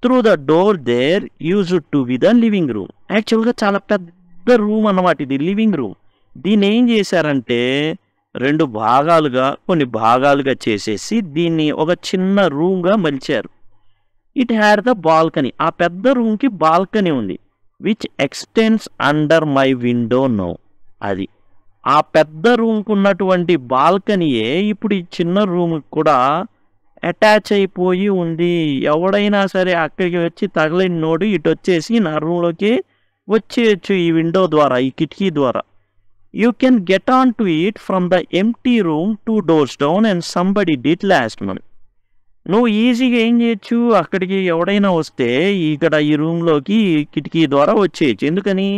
S1: through the door there used to be the living room. యాక్చువల్గా చాలా పెద్ద రూమ్ అన్నమాట ఇది, లివింగ్ రూమ్. దీన్ని ఏం చేశారంటే కొన్ని భాగాలుగా చేసేసి దీన్ని ఒక చిన్న రూమ్గా మలిచారు. It had the balcony. ఆ పెద్ద రూమ్కి బాల్కనీ ఉంది. Which extends under my window now. అది ఆ పెద్ద రూమ్కి ఉన్నటువంటి బాల్కనీయే ఇప్పుడు ఈ చిన్న రూమ్కి కూడా అటాచ్ అయిపోయి ఉంది. ఎవడైనా సరే అక్కడికి వచ్చి తగలిన నోడు ఇటు వచ్చేసి నా రూమ్లోకి వచ్చేయచ్చు ఈ విండో ద్వారా, ఈ కిటికీ ద్వారా. You can get on to it from the empty room 2 doors down and somebody did last month. నువ్వు ఈజీగా ఏం చేయొచ్చు, అక్కడికి ఎవడైనా వస్తే ఇక్కడ ఈ రూమ్లోకి కిటికీ ద్వారా వచ్చేయచ్చు. ఎందుకని,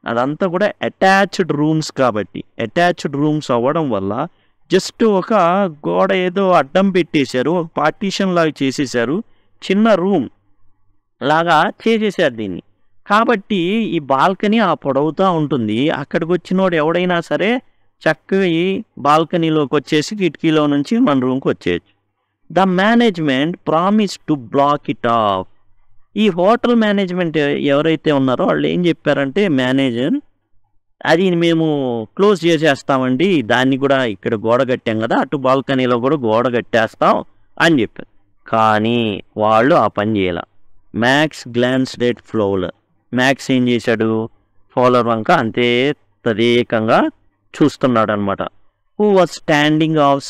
S1: అదంతా కూడా అటాచ్డ్ రూమ్స్ కాబట్టి. అటాచ్డ్ రూమ్స్ అవ్వడం వల్ల జస్ట్ ఒక గోడ ఏదో అడ్డం పెట్టేశారు, ఒక పార్టీషన్ లాగా చేసేసారు, చిన్న రూమ్ లాగా చేసేసారు దీన్ని. కాబట్టి ఈ బాల్కనీ ఆ పొడవుతా ఉంటుంది. అక్కడికి వచ్చినోడు ఎవడైనా సరే చక్కగా ఈ బాల్కనీలోకి వచ్చేసి కిటికీలో నుంచి మన రూమ్కి వచ్చేయచ్చు. The management promise to block it off. ఈ హోటల్ మేనేజ్మెంట్ ఎవరైతే ఉన్నారో వాళ్ళు ఏం చెప్పారంటే, మేనేజర్ అది మేము క్లోజ్ చేసేస్తామండి, దాన్ని కూడా ఇక్కడ గోడ కట్టాం కదా, అటు బాల్కనీలో కూడా గోడ కట్టేస్తాం అని చెప్పారు. కానీ వాళ్ళు ఆ పని చేయాల. Max glanced at Fowler. Max ఏం చేశాడు, ఫౌలర్ వంక అంతే తదేకంగా చూస్తున్నాడు అనమాట. Who was standing off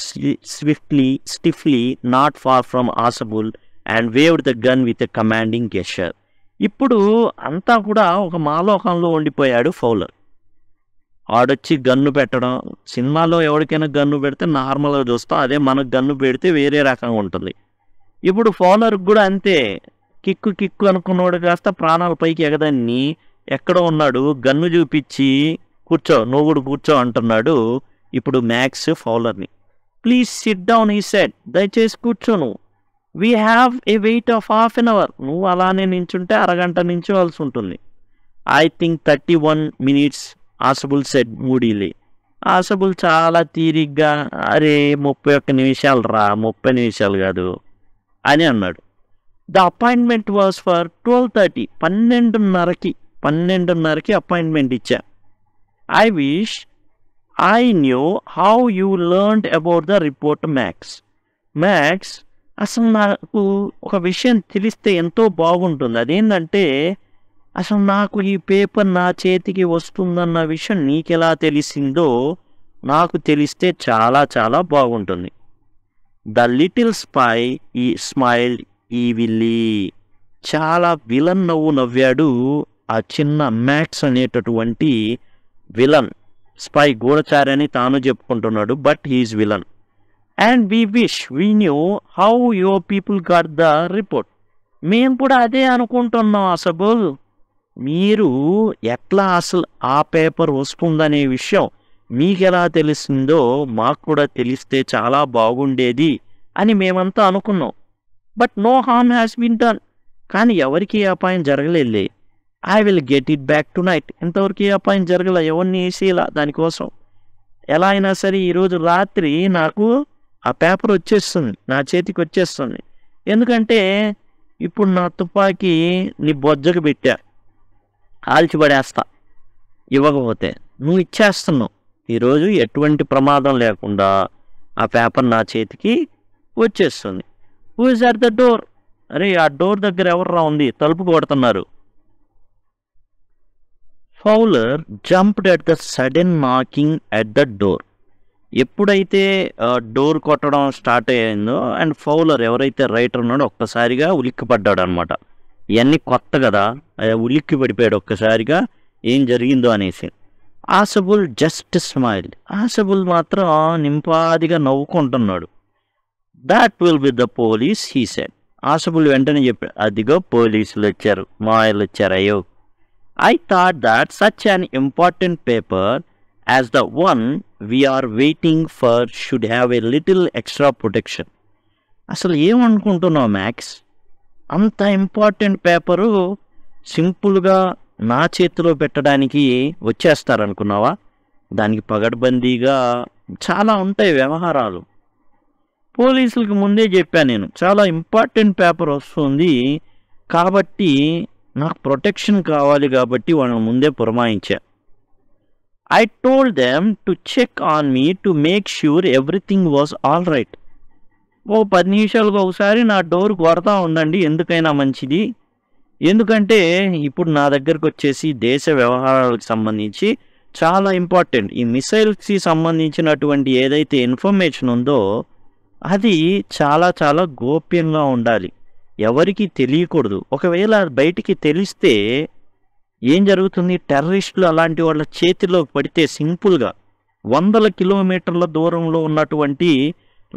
S1: stiffly not far from Ausable and waved the gun with a commanding gesture. ఇప్పుడు అంతా కూడా ఒక మాలోకంలో ఉండిపోయాడు ఫౌలర్. ఆడొచ్చి గన్ను పెట్టడం, సినిమాలో ఎవరికైనా గన్ను పెడితే నార్మల్గా చూస్తాం, అదే మనకు గన్ను పెడితే వేరే రకంగా ఉంటుంది. ఇప్పుడు ఫౌలర్కి కూడా అంతే, కిక్కు కిక్కు అనుకున్నవాడు కాస్త ప్రాణాల పైకి ఎగదన్ని ఎక్కడో ఉన్నాడు, గన్ను చూపించి కూర్చో, నువ్వు కూడా కూర్చో అంటున్నాడు ఇప్పుడు మ్యాక్స్ ఫౌలర్ని. Please sit down he said, దయచేసి కూర్చోను, we have a wait of half an hour. నువ్వు అలానే నించుంటే అరగంట నించోవాల్సి ఉంటుంది. I think 31 minutes Ausable said moodily. Ausable చాలా తీరిగ్గా, అరే 31 నిమిషాలు రా, 30 నిమిషాలు కాదు అని అన్నాడు. The appointment was for 12:30. 12:30కి అపాయింట్మెంట్ ఇచ్చా. I wish I knew how you learned about the report Max. Max, అసలు నాకు ఒక విషయం తెలిస్తే ఎంతో బాగుంటుంది. అదేంటంటే, అసలు నాకు ఈ పేపర్ నా చేతికి వస్తుందన్న విషయం నీకెలా తెలిసిందో నాకు తెలిస్తే చాలా చాలా బాగుంటుంది. ద లిటిల్ స్పై ఈ స్మైల్డ్ ఈవిల్లీ. చాలా విలన్ నవ్వు నవ్వాడు ఆ చిన్న మ్యాక్స్ అనేటటువంటి విలన్. స్పై గూఢచారి అని తాను చెప్పుకుంటున్నాడు, but he's villain. And we wish we knew how your people got the report. మేము కూడా అదే అనుకుంటున్నాం అసబుల్, మీరు ఎట్లా అసలు ఆ పేపర్ వస్తుందనే విషయం మీకెలా తెలిసిందో మాకు కూడా తెలిస్తే చాలా బాగుండేది అని మేమంతా అనుకున్నాం. But no harm has been done. కానీ ఎవరికి ఏ అపాయం జరగలేదులే. I will get it back tonight. ఇంతవరకు ఏ అపాయం జరగలే, ఎవరిని వేసేలా దానికోసం. ఎలా అయినా సరే ఈరోజు రాత్రి నాకు ఆ పేపర్ వచ్చేస్తుంది, నా చేతికి వచ్చేస్తుంది. ఎందుకంటే ఇప్పుడు నా తుపాకీ నీ బొజ్జకు పెట్టా, ఆల్చిపడేస్తా. ఇవ్వకపోతే నువ్వు ఇచ్చేస్తున్నావు. ఈరోజు ఎటువంటి ప్రమాదం లేకుండా ఆ పేపర్ నా చేతికి వచ్చేస్తుంది. Who is at the door? అరే ఆ డోర్ దగ్గర ఎవర్రా ఉంది, తలుపు కొడుతున్నారు. Fowler jumped at the sudden knocking at the door. ఎప్పుడైతే డోర్ కొట్టడం స్టార్ట్ అయ్యిందో అండ్ ఫౌలర్ ఎవరైతే రైటర్ ఉన్నాడో ఒక్కసారిగా ఉలిక్కిపడ్డాడు అనమాట. ఇవన్నీ కొత్త కదా, ఉలిక్కి పడిపోయాడు ఒక్కసారిగా ఏం జరిగిందో అనేసి. ఆసబుల్ జస్ట్ స్మైల్. ఆసబుల్ మాత్రం నింపాదిగా నవ్వుకుంటున్నాడు. That will be the police he said. Ausable వెంటనే చెప్పాడు, అదిగో పోలీసులు వచ్చారు, మాయలు వచ్చారు. అయ్యో, I thought that such an important paper as the one we're waiting for should have a little extra protection. అసలు ఏమనుకుంటున్నావు మ్యాక్స్? అంత ఇంపార్టెంట్ పేపరు సింపుల్గా నా చేతిలో పెట్టడానికి వచ్చేస్తారనుకున్నావా? దానికి పగడ్బందీగా చాలా ఉంటాయి వ్యవహారాలు. పోలీసులకి ముందే చెప్పాను నేను, చాలా ఇంపార్టెంట్ పేపర్ వస్తుంది కాబట్టి నాకు ప్రొటెక్షన్ కావాలి కాబట్టి వాళ్ళని ముందే పురమాయించా. I told them to check on me to make sure everything was all right. ఓ 10 నిమిషాలకు ఒకసారి నా డోర్ కొడతా ఉండండి, ఎందుకైనా మంచిది. ఎందుకంటే ఇప్పుడు నా దగ్గరకు వచ్చేసి దేశ వ్యవహారాలకు సంబంధించి చాలా ఇంపార్టెంట్, ఈ మిసైల్స్కి సంబంధించినటువంటి ఏదైతే ఇన్ఫర్మేషన్ ఉందో అది చాలా చాలా గోప్యంగా ఉండాలి, ఎవరికి తెలియకూడదు. ఒకవేళ బయటికి తెలిస్తే ఏం జరుగుతుంది, టెర్రరిస్టులు అలాంటి వాళ్ళ చేతిలో పడితే సింపుల్గా 100 కిలోమీటర్ల దూరంలో ఉన్నటువంటి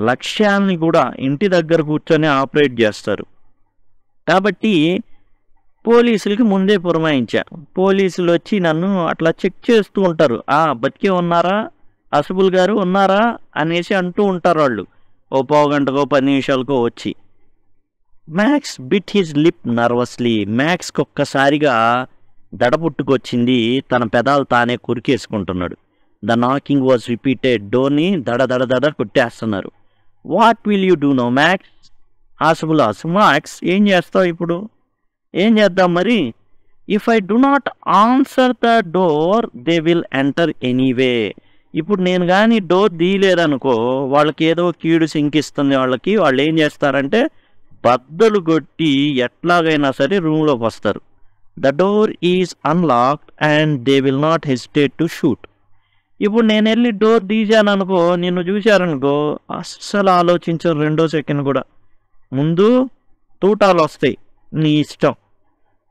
S1: లక్ష్యాల్ని కూడా ఇంటి దగ్గర కూర్చొని ఆపరేట్ చేస్తారు. కాబట్టి పోలీసులకి ముందే పురమాయించా. పోలీసులు వచ్చి నన్ను అట్లా చెక్ చేస్తూ ఉంటారు. బతికే ఉన్నారా, అసబుల్ గారు ఉన్నారా అనేసి అంటూ ఉంటారు వాళ్ళు. ఓ పావుగంటకో 10 నిమిషాలకో వచ్చి. Max bit his lip nervously. మ్యాక్స్కి ఒక్కసారిగా దడ పుట్టుకొచ్చింది. తన పెదాలు తానే కురికేసుకుంటున్నాడు. The knocking was repeated. డోర్ని దడ దడ దడ కొట్టేస్తున్నారు. What will you do now Max? Ausable Max ఏం చేస్తావు ఇప్పుడు? ఏం చేద్దాం మరి? If I do not answer the door they will enter anyway. ఇప్పుడు నేను కానీ డోర్ తీయలేదనుకో, వాళ్ళకి ఏదో కీడు సింకిస్తుంది. వాళ్ళు ఏం చేస్తారంటే బద్దలు కొట్టి ఎట్లాగైనా సరే రూమ్లోకి వస్తారు. The door is unlocked and they will not hesitate to shoot. ఇప్పుడు నేను వెళ్ళి డోర్ తీసాను అనుకో, నిన్ను చూశారనుకో, అస్సలు ఆలోచించరు 2వ సెకండ్ కూడా. ముందు తూటాలు వస్తాయి, నీ ఇష్టం.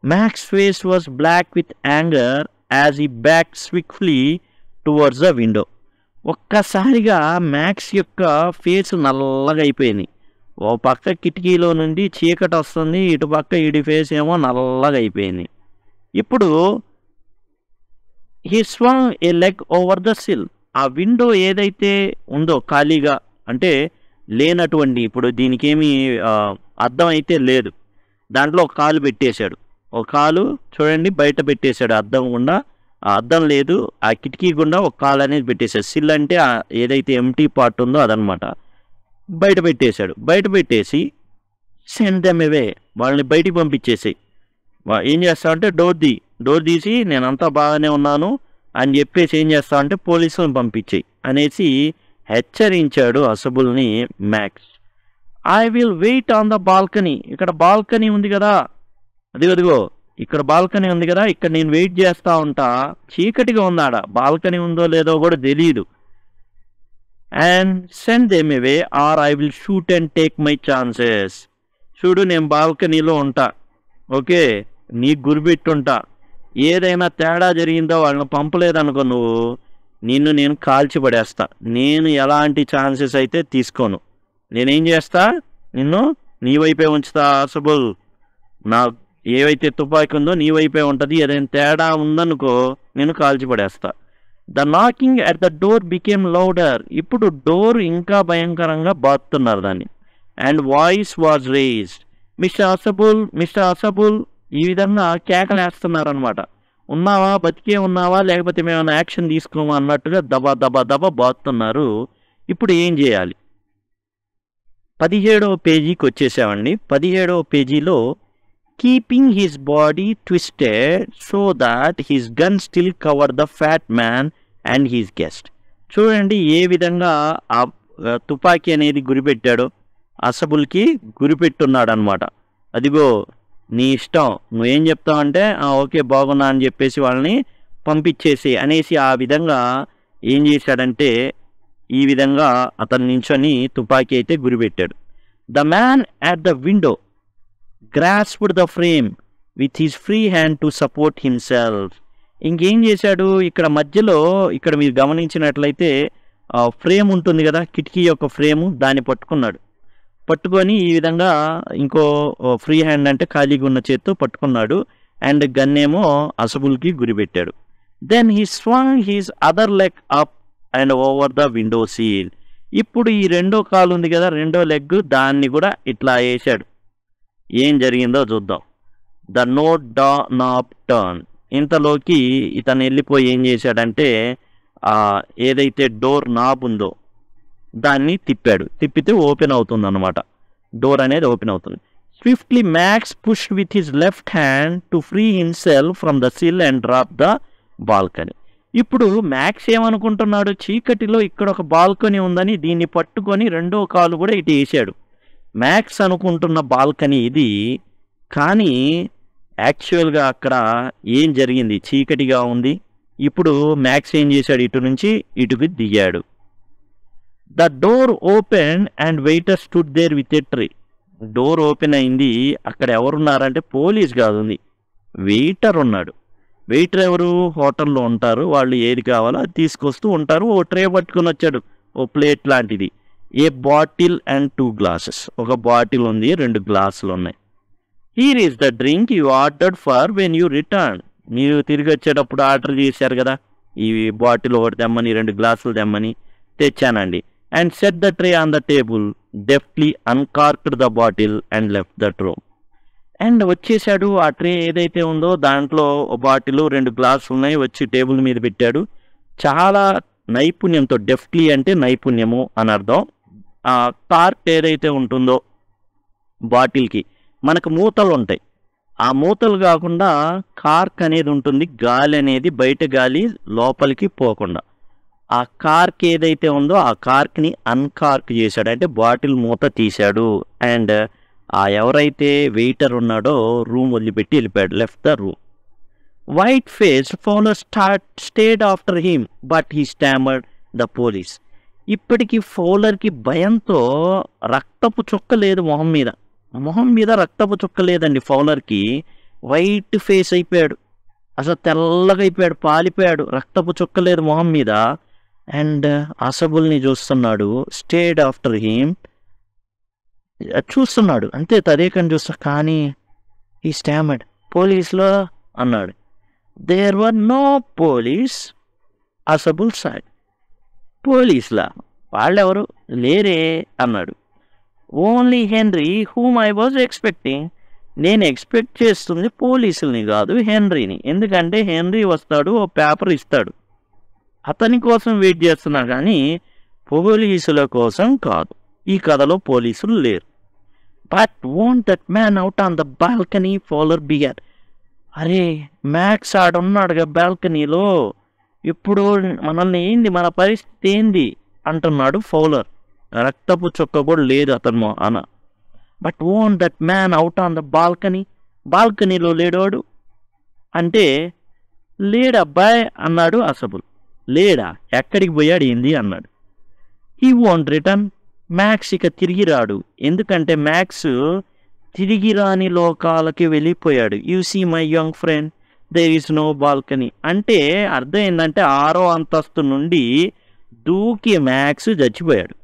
S1: Max face was black with anger as he back swiftly towards the window. ఒక్కసారిగా మ్యాక్స్ యొక్క ఫేస్ నల్లగా అయిపోయింది. ఓ పక్క కిటికీలో నుండి చీకటి వస్తుంది, ఇటు పక్క ఈడి ఫేస్ ఏమో నల్లగా అయిపోయింది. ఇప్పుడు he swung a leg over the sill. ఆ విండో ఏదైతే ఉందో ఖాళీగా, అంటే లేనటువంటి, ఇప్పుడు దీనికేమీ అద్దం అయితే లేదు, దాంట్లో ఒక కాలు పెట్టేశాడు. ఒక కాలు చూడండి బయట పెట్టేశాడు, అద్దం గుండా. ఆ అద్దం లేదు, ఆ కిటికీ గుండా ఒక కాలు అనేది పెట్టేశాడు. సిల్ అంటే ఏదైతే ఎంటీ పార్ట్ ఉందో అదనమాట. బయట పెట్టేశాడు. బయట పెట్టేసి సెండ్ దెమ్ అవే, వాళ్ళని బయటికి పంపించేసి. ఏం చేస్తామంటే డోర్ తీసి నేనంతా బాగానే ఉన్నాను అని చెప్పేసి ఏం చేస్తామంటే పోలీసులను పంపించేయి అనేసి హెచ్చరించాడు అసబుల్ని Max. I will wait on the balcony. ఇక్కడ బాల్కనీ ఉంది కదా, అదిగో ఇక్కడ బాల్కనీ ఉంది కదా, ఇక్కడ నేను వెయిట్ చేస్తూ ఉంటా. చీకటిగా ఉందాడ, బాల్కనీ ఉందో లేదో కూడా తెలియదు. And send them away are I will shoot and take my chances. చూడు, నేను బాల్కనీలో ఉంటా, ఓకే, నీకు గురిపెట్టుంటా. ఏదైనా తేడా జరిగిందో వాళ్ళని పంపలేదనుకో నువ్వు, నిన్ను నేను కాల్చి పడేస్తా. నేను ఎలాంటి ఛాన్సెస్ అయితే తీసుకోను. నేనేం చేస్తా, నిన్ను నీ వైపే ఉంచుతా అసబుల్. నా ఏవైతే తుపాకీ ఉందో నీ వైపే ఉంటుంది. ఏదైనా తేడా ఉందనుకో నేను కాల్చి పడేస్తా. The knocking at the door became louder. ఇప్పుడు డోర్ ఇంకా భయంకరంగా బాతున్నారు దాన్ని. And voice was raised. Mister Ausable, mister Ausable, ఈ విధంగా కేకలేస్తున్నారనమాట. ఉన్నావా, బతికే ఉన్నావా, లేకపోతే మేమైనా యాక్షన్ తీసుకోమా అన్నట్టుగా దబా దబా దబా బాతున్నారు. ఇప్పుడు ఏం చేయాలి? 17వ పేజీకి వచ్చేసామండి. 17వ పేజీలో keeping his body twisted so that his gun still cover the fat man and his guest. చూడండి ఏ విధంగా ఆ తుపాకీ అనేది గురిపెట్టాడో, అసబుల్కి గురిపెట్టున్నాడు అనమాట. అదిగో నీ ఇష్టం, నువ్వేం చెప్తావంటే ఓకే బాగున్నా అని చెప్పేసి వాళ్ళని పంపించేసి అనేసి ఆ విధంగా ఏం చేశాడంటే ఈ విధంగా అతను నించొని తుపాకీ అయితే గురిపెట్టాడు. The man at the window grasped the frame with his free hand to support himself. ఇంకేం చేశాడు, ఇక్కడ మధ్యలో ఇక్కడ మీరు గమనించినట్లయితే ఫ్రేమ్ ఉంటుంది కదా, కిటికీ యొక్క ఫ్రేము, దాన్ని పట్టుకున్నాడు. పట్టుకొని ఈ విధంగా ఇంకో ఫ్రీ హ్యాండ్ అంటే ఖాళీగా ఉన్న చేత్తో పట్టుకున్నాడు. అండ్ గన్ ఏమో అసబుల్కి గురిపెట్టాడు. Then he swung his other leg up and over the window sill. ఇప్పుడు ఈ రెండో కాలు ఉంది కదా, రెండో లెగ్, దాన్ని కూడా ఇట్లా వేసాడు. ఏం జరిగిందో చూద్దాం. ద నోట్ డా నాబ్ టర్న్. ఇంతలోకి ఇతను వెళ్ళిపోయి ఏం చేశాడంటే ఏదైతే డోర్ నాబ్ ఉందో దాన్ని తిప్పాడు. తిప్పితే ఓపెన్ అవుతుంది అనమాట, డోర్ అనేది ఓపెన్ అవుతుంది. Swiftly Max push with his left hand to free himself from the sill and drop the balcony. ఇప్పుడు మ్యాక్స్ ఏమనుకుంటున్నాడు, చీకటిలో ఇక్కడ ఒక బాల్కనీ ఉందని దీన్ని పట్టుకొని రెండో కాలు కూడా ఇటు వేసాడు. మ్యాక్స్ అనుకుంటున్న బాల్కనీ ఇది, కానీ యాక్చువల్గా అక్కడ ఏం జరిగింది, చీకటిగా ఉంది. ఇప్పుడు మ్యాక్స్ ఏం చేశాడు, ఇటు నుంచి ఇటుకి దిగాడు. The door open and waiter stood there with a tray. Door open అయింది, అక్కడ ఎవరున్నారంటే పోలీస్ కాదు, ఉంది వెయిటర్ ఉన్నాడు. వెయిటర్ ఎవరు, హోటల్లో ఉంటారు వాళ్ళు, ఏది కావాలో అది తీసుకొస్తూ ఉంటారు. ఓ ట్రే పట్టుకొని వచ్చాడు, ఓ ప్లేట్ లాంటిది. ఏ బాటిల్ అండ్ 2 glasses. ఒక బాటిల్ ఉంది, 2 గ్లాసులు ఉన్నాయి. Here is the drink you ordered for when you return. మీరు తిరిగి వచ్చేటప్పుడు ఆర్డర్ చేశారు కదా, ఈ బాటిల్ ఒకటి తెమ్మని, 2 గ్లాసులు తెమ్మని. తెచ్చానండి. And set the tray on the table, deftly uncorked the bottle and left the room. And వచ్చేసాడు. ఆ ట్రే ఏదైతే ఉందో దాంట్లో బాటిల్, 2 గ్లాసులు ఉన్నాయి, వచ్చి టేబుల్ మీద పెట్టాడు. చాలా నైపుణ్యంతో, డెఫ్ట్లీ అంటే నైపుణ్యము అని అర్థం. ఆ కార్క్ ఏదైతే ఉంటుందో బాటిల్కి మనకు మూతలు ఉంటాయి. ఆ మూతలు కాకుండా కార్క్ అనేది ఉంటుంది, గాలి అనేది, బయట గాలి లోపలికి పోకుండా. ఆ కార్క్ ఏదైతే ఉందో ఆ కార్క్ని అన్కార్క్ చేశాడు, అంటే బాటిల్ మూత తీశాడు. అండ్ ఆ ఎవరైతే వెయిటర్ ఉన్నాడో రూమ్ వదిలిపెట్టి వెళ్ళిపోయాడు, left the room. White face Fowler stared after him but he stammered the police. ఇప్పటికీ ఫౌలర్కి భయంతో రక్తపు చుక్క లేదు మొహం మీద. మొహం మీద రక్తపు చుక్క లేదండి ఫౌలర్కి. వైట్ ఫేస్ అయిపోయాడు, అసలు తెల్లగా అయిపోయాడు, పాలిపోయాడు, రక్తపు చుక్క లేదు మొహం మీద. అండ్ అసబుల్ని చూస్తున్నాడు. స్టేడ్ ఆఫ్టర్ హిమ్, చూస్తున్నాడు అంతే, తదేకని చూస్తా. కానీ ఈ స్టామర్డ్, పోలీసులో అన్నాడు. There were no police. Ausable said, పోలీసులా? వాళ్ళెవరు లేరే అన్నాడు. Only Henry whom I was expecting. నేను ఎక్స్పెక్ట్ చేస్తుంది పోలీసుల్ని కాదు, హెన్రీని. ఎందుకంటే హెన్రీ వస్తాడు, ఓ పేపర్ ఇస్తాడు, అతని కోసం వెయిట్ చేస్తున్నా, కానీ పోలీసుల కోసం కాదు. ఈ కథలో పోలీసులు లేరు. But won't that man out on the balcony Fowler bigger. అరే మ్యాక్స్ ఆడున్నాడుగా బాల్కనీలో, ఇప్పుడు మనల్ని ఏంది, మన పరిస్థితి ఏంది అంటున్నాడు ఫౌలర్. రక్తపు చుక్క కూడా లేదు అతను అన. But won't that man out on the balcony, బాల్కనీలో లేడోడు అంటే లేడబ్బాయ్ అన్నాడు అసబుల్. లేడా? ఎక్కడికి పోయాడు ఏంది అన్నాడు. He won't return. మ్యాక్స్ ఇక తిరిగి రాడు, ఎందుకంటే మ్యాక్స్ తిరిగి రాని లోకాలకి వెళ్ళిపోయాడు. You see my young friend, there is no balcony అంటే అర్థం ఏంటంటే 6వ అంతస్తు నుండి దూకి మ్యాక్స్ చచ్చిపోయాడు.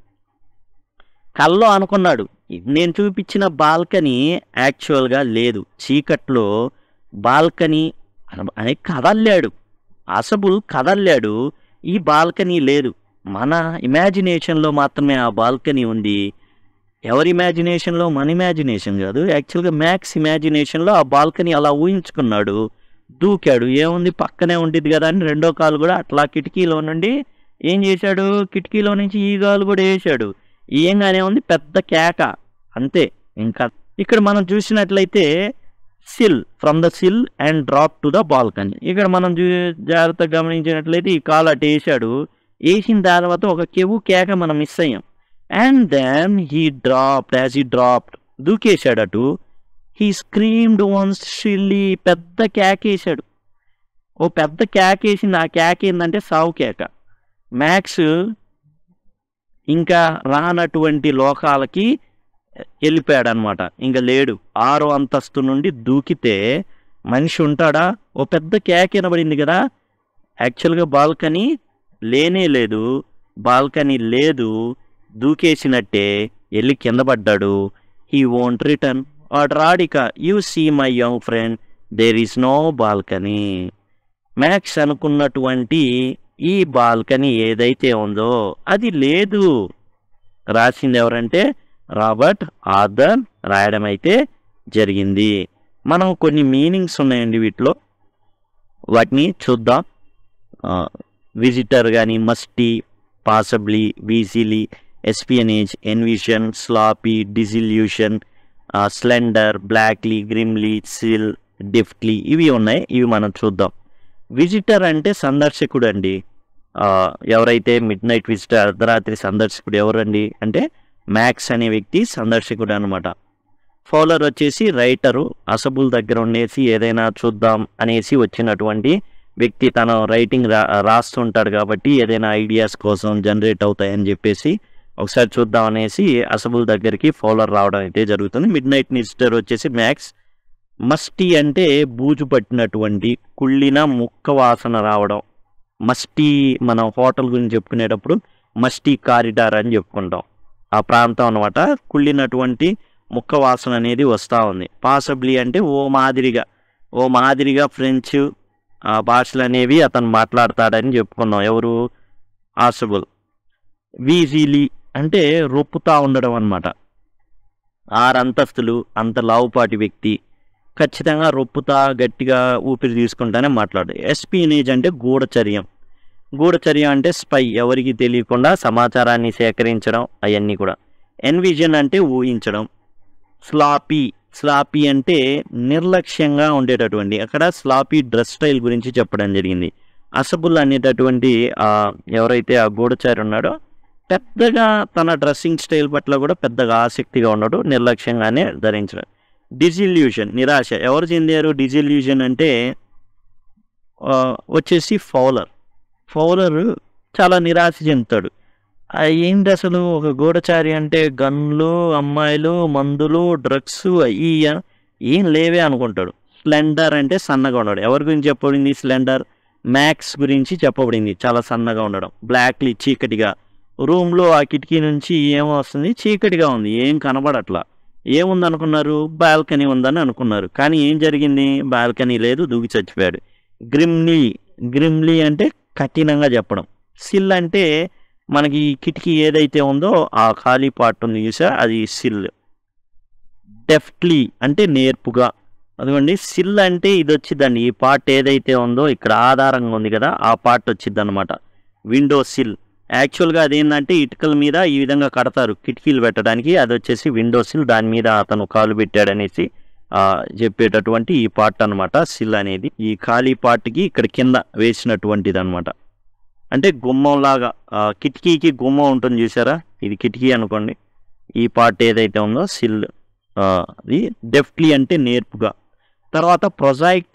S1: కల్లో అనుకున్నాడు నేను చూపించిన బాల్కనీ యాక్చువల్గా లేదు, చీకట్లో బాల్కనీ అని కదల్లాడు. అసబుల్ కదల్లాడు, ఈ బాల్కనీ లేదు. మన ఇమాజినేషన్లో మాత్రమే ఆ బాల్కనీ ఉంది. ఎవరి ఇమాజినేషన్లో? మన ఇమాజినేషన్ కాదు, యాక్చువల్గా మ్యాక్స్ ఇమాజినేషన్లో ఆ బాల్కనీ అలా ఊహించుకున్నాడు. దూకాడు, ఏముంది పక్కనే ఉండేది కదా అని 2వ కాలు కూడా అట్లా కిటికీలో నుండి ఏం చేశాడు, కిటికీలో నుంచి ఈ కాలు కూడా వేసాడు. ఏంగానే ఉంది, పెద్ద కేక అంతే. ఇంకా ఇక్కడ మనం చూసినట్లయితే sill, from the sill and drop to the balcony. ఇక్కడ మనం జాగ్రత్తగా గమనించినట్లయితే ఈ కాలు అటు వేసాడు, వేసిన తర్వాత ఒక కేక మనం మిస్ అయ్యాం. And then he dropped, as he dropped దూకేశాడు అటు. హీ స్క్రీమ్డ్ వన్స్ షిల్లీ, పెద్ద కేకేశాడు. ఓ పెద్ద కేకేసింది. ఆ కేక ఏంటంటే సావు కేక. మ్యాక్స్ ఇంకా రానటువంటి లోకాలకి వెళ్ళిపోయాడు అనమాట, ఇంకా లేడు. 6వ అంతస్తు నుండి దూకితే మనిషి ఉంటాడా? ఓ పెద్ద కేక వినబడింది కదా. యాక్చువల్గా బాల్కనీ లేనే లేదు, బాల్కనీ లేదు, దూకేసినట్టే వెళ్ళి కింద పడ్డాడు. హీ వోంట్ రిటర్న్, వాడు రాడిక. You see my young friend, there is no balcony. Max అనుకున్నటువంటి ఈ బాల్కనీ ఏదైతే ఉందో అది లేదు. రాసింది ఎవరంటే రాబర్ట్ ఆర్థర్ రాయడం అయితే జరిగింది. మనం కొన్ని మీనింగ్స్ ఉన్నాయండి వీటిలో, వాటిని చూద్దాం. విజిటర్ కానీ, మస్టీ, పాసిబ్లీ, వీజీలీ, ఎస్పియనేజ్, ఎన్విషన్, స్లాపీ, డిజిల్యూషన్, స్లెండర్, బ్లాక్లీ, గ్రిమ్లీ, సిల్, డిఫ్ట్లీ, ఇవి ఉన్నాయి. ఇవి మనం చూద్దాం. విజిటర్ అంటే సందర్శకుడు అండి. ఎవరైతే మిడ్ నైట్ విజిటర్, అర్ధరాత్రి సందర్శకుడు ఎవరండి అంటే మ్యాక్స్ అనే వ్యక్తి సందర్శకుడు అనమాట. ఫౌలర్ వచ్చేసి రైటరు, అసబుల్ దగ్గర ఉండేసి ఏదైనా చూద్దాం అనేసి వచ్చినటువంటి వ్యక్తి. తన రైటింగ్ రాస్తుంటాడు కాబట్టి ఏదైనా ఐడియాస్ కోసం జనరేట్ అవుతాయని చెప్పేసి ఒకసారి చూద్దాం అనేసి అసబుల్ దగ్గరికి ఫౌలర్ రావడం అయితే జరుగుతుంది. మిడ్ నైట్ విజిటర్ వచ్చేసి మ్యాక్స్. మస్టీ అంటే బూజు పట్టినటువంటి, కుళ్ళిన ముక్క వాసన రావడం. మస్టీ మనం హోటల్ గురించి చెప్పుకునేటప్పుడు మస్టీ కారిడార్ అని చెప్పుకుంటాం. ఆ ప్రాంతం అనమాట కుళ్ళినటువంటి ముక్క వాసన అనేది వస్తూ ఉంది. పాసిబ్లీ అంటే ఓ మాదిరిగా ఫ్రెంచ్ భాషలు అనేవి అతను మాట్లాడతాడని చెప్పుకుందాం. ఎవరు? ఆసబుల్. వీజీలీ అంటే రొప్పుతా ఉండడం అనమాట. 6 అంతస్తులు, అంత లావుపాటి వ్యక్తి ఖచ్చితంగా రొప్పుతా గట్టిగా ఊపిరి తీసుకుంటానే మాట్లాడు. ఎస్పీనేజ్ అంటే గూఢచర్యం. గూఢచర్యం అంటే స్పై, ఎవరికి తెలియకుండా సమాచారాన్ని సేకరించడం అవన్నీ కూడా. ఎన్విజన్ అంటే ఊహించడం. స్లాపీ అంటే నిర్లక్ష్యంగా ఉండేటటువంటి, అక్కడ స్లాపీ డ్రెస్ స్టైల్ గురించి చెప్పడం జరిగింది. అసబుల్ అనేటటువంటి ఎవరైతే ఆ గూఢచారి ఉన్నాడో పెద్దగా తన డ్రెస్సింగ్ స్టైల్ పట్ల కూడా పెద్దగా ఆసక్తిగా ఉన్నాడు, నిర్లక్ష్యంగానే ధరించడం. డిజిల్యూషన్ నిరాశ. ఎవరు చెందారు డిజిల్యూషన్ అంటే వచ్చేసి ఫౌలర్ చాలా నిరాశ చెందుతాడు. ఏంటి అసలు ఒక గూఢచారి అంటే గన్లు, అమ్మాయిలు, మందులు, డ్రగ్స్ అయ్యి ఏం లేవే అనుకుంటాడు. స్లెండర్ అంటే సన్నగా ఉండడు. ఎవరి గురించి చెప్పబడింది? స్లెండర్ మ్యాక్స్ గురించి చెప్పబడింది, చాలా సన్నగా ఉండడం. బ్లాక్లీ చీకటిగా, రూమ్లో ఆ కిటికీ నుంచి ఏమో వస్తుంది, చీకటిగా ఉంది, ఏం కనబడట్లా. ఏముంది అనుకున్నారు? బాల్కనీ ఉందని అనుకున్నారు. కానీ ఏం జరిగింది? బాల్కనీ లేదు, దూకి చచ్చిపోయాడు. గ్రిమ్లీ అంటే కఠినంగా చెప్పడం. సిల్ అంటే మనకి కిటికీ ఏదైతే ఉందో ఆ ఖాళీ పార్ట్ ఉంది చూసా, అది సిల్. డెఫ్ట్లీ అంటే నేర్పుగా. అదిగోండి సిల్ అంటే ఇది వచ్చిందండి, ఈ పార్ట్ ఏదైతే ఉందో ఇక్కడ ఆధారంగా ఉంది కదా, ఆ పార్ట్ వచ్చింది అనమాట. విండో సిల్ యాక్చువల్గా అదేంటంటే ఇటుకల మీద ఈ విధంగా కడతారు కిటికీలు పెట్టడానికి, అది వచ్చేసి విండో సిల్. దాని మీద అతను కాలు పెట్టాడనేసి చెప్పేటటువంటి ఈ పార్ట్ అనమాట సిల్ అనేది. ఈ ఖాళీ పార్ట్కి ఇక్కడ కింద వేసినటువంటిది అనమాట. అంటే గుమ్మంలాగా, కిటికీకి గుమ్మం ఉంటుంది చూసారా, ఇది కిటికీ అనుకోండి. ఈ పార్ట్ ఏదైతే ఉందో సిల్, అది డెఫ్ట్లీ అంటే నేర్పుగా. తర్వాత ప్రొజాయిక్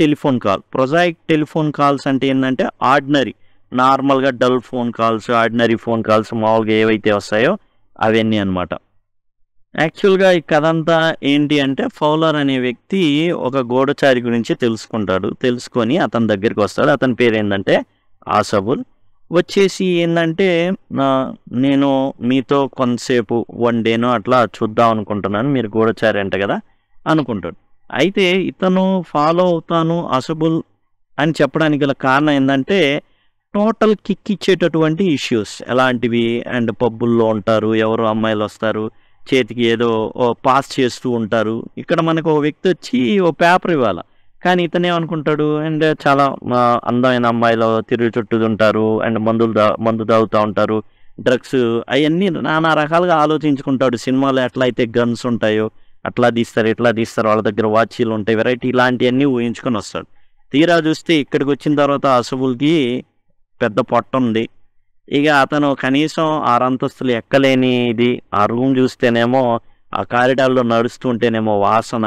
S1: టెలిఫోన్ కాల్స్ అంటే ఏంటంటే ఆర్డినరీ, నార్మల్గా dull phone calls, ordinary phone calls మామూలుగా ఏవైతే వస్తాయో అవన్నీ అనమాట. యాక్చువల్గా ఈ కథ అంతా ఏంటి అంటే ఫౌలర్ అనే వ్యక్తి ఒక గూఢచారి గురించి తెలుసుకొని అతని దగ్గరికి వస్తాడు. అతని పేరు ఏంటంటే ఆసబుల్. వచ్చేసి ఏంటంటే నేను మీతో కొంతసేపు 1 డేనో అట్లా చూద్దాం అనుకుంటున్నాను, మీరు గూఢచారి అంట కదా అనుకుంటాడు. అయితే ఇతను ఫాలో అవుతాను అసబుల్ అని చెప్పడానికి గల కారణం ఏంటంటే టోటల్ కిక్ ఇచ్చేటటువంటి ఇష్యూస్ ఎలాంటివి. అండ్ పబ్బుల్లో ఉంటారు, ఎవరు అమ్మాయిలు వస్తారు, చేతికి ఏదో పాస్ చేస్తూ ఉంటారు. ఇక్కడ మనకు ఓ వ్యక్తి వచ్చి ఓ పేపర్ ఇవ్వాలి, కానీ ఇతనే అనుకుంటాడు అండ్ చాలా అందమైన అమ్మాయిలు తిరుగు చుట్టూ ఉంటారు, అండ్ మందు తాగుతూ ఉంటారు, డ్రగ్స్ అవన్నీ నానా రకాలుగా ఆలోచించుకుంటాడు. సినిమాలో ఎట్లా అయితే గన్స్ ఉంటాయో అట్లా తీస్తారు, ఇట్లా తీస్తారు, వాళ్ళ దగ్గర వాచీలు ఉంటాయి, వెరైటీ ఇలాంటివన్నీ ఊహించుకొని వస్తాడు. తీరా చూస్తే ఇక్కడికి వచ్చిన తర్వాత అసబుల్కి పెద్ద పొట్ట ఉంది. ఇక అతను కనీసం 6 అంతస్తులు ఎక్కలేనిది. ఆ రూమ్ చూస్తేనేమో, ఆ కారిడార్లో నడుస్తుంటేనేమో వాసన.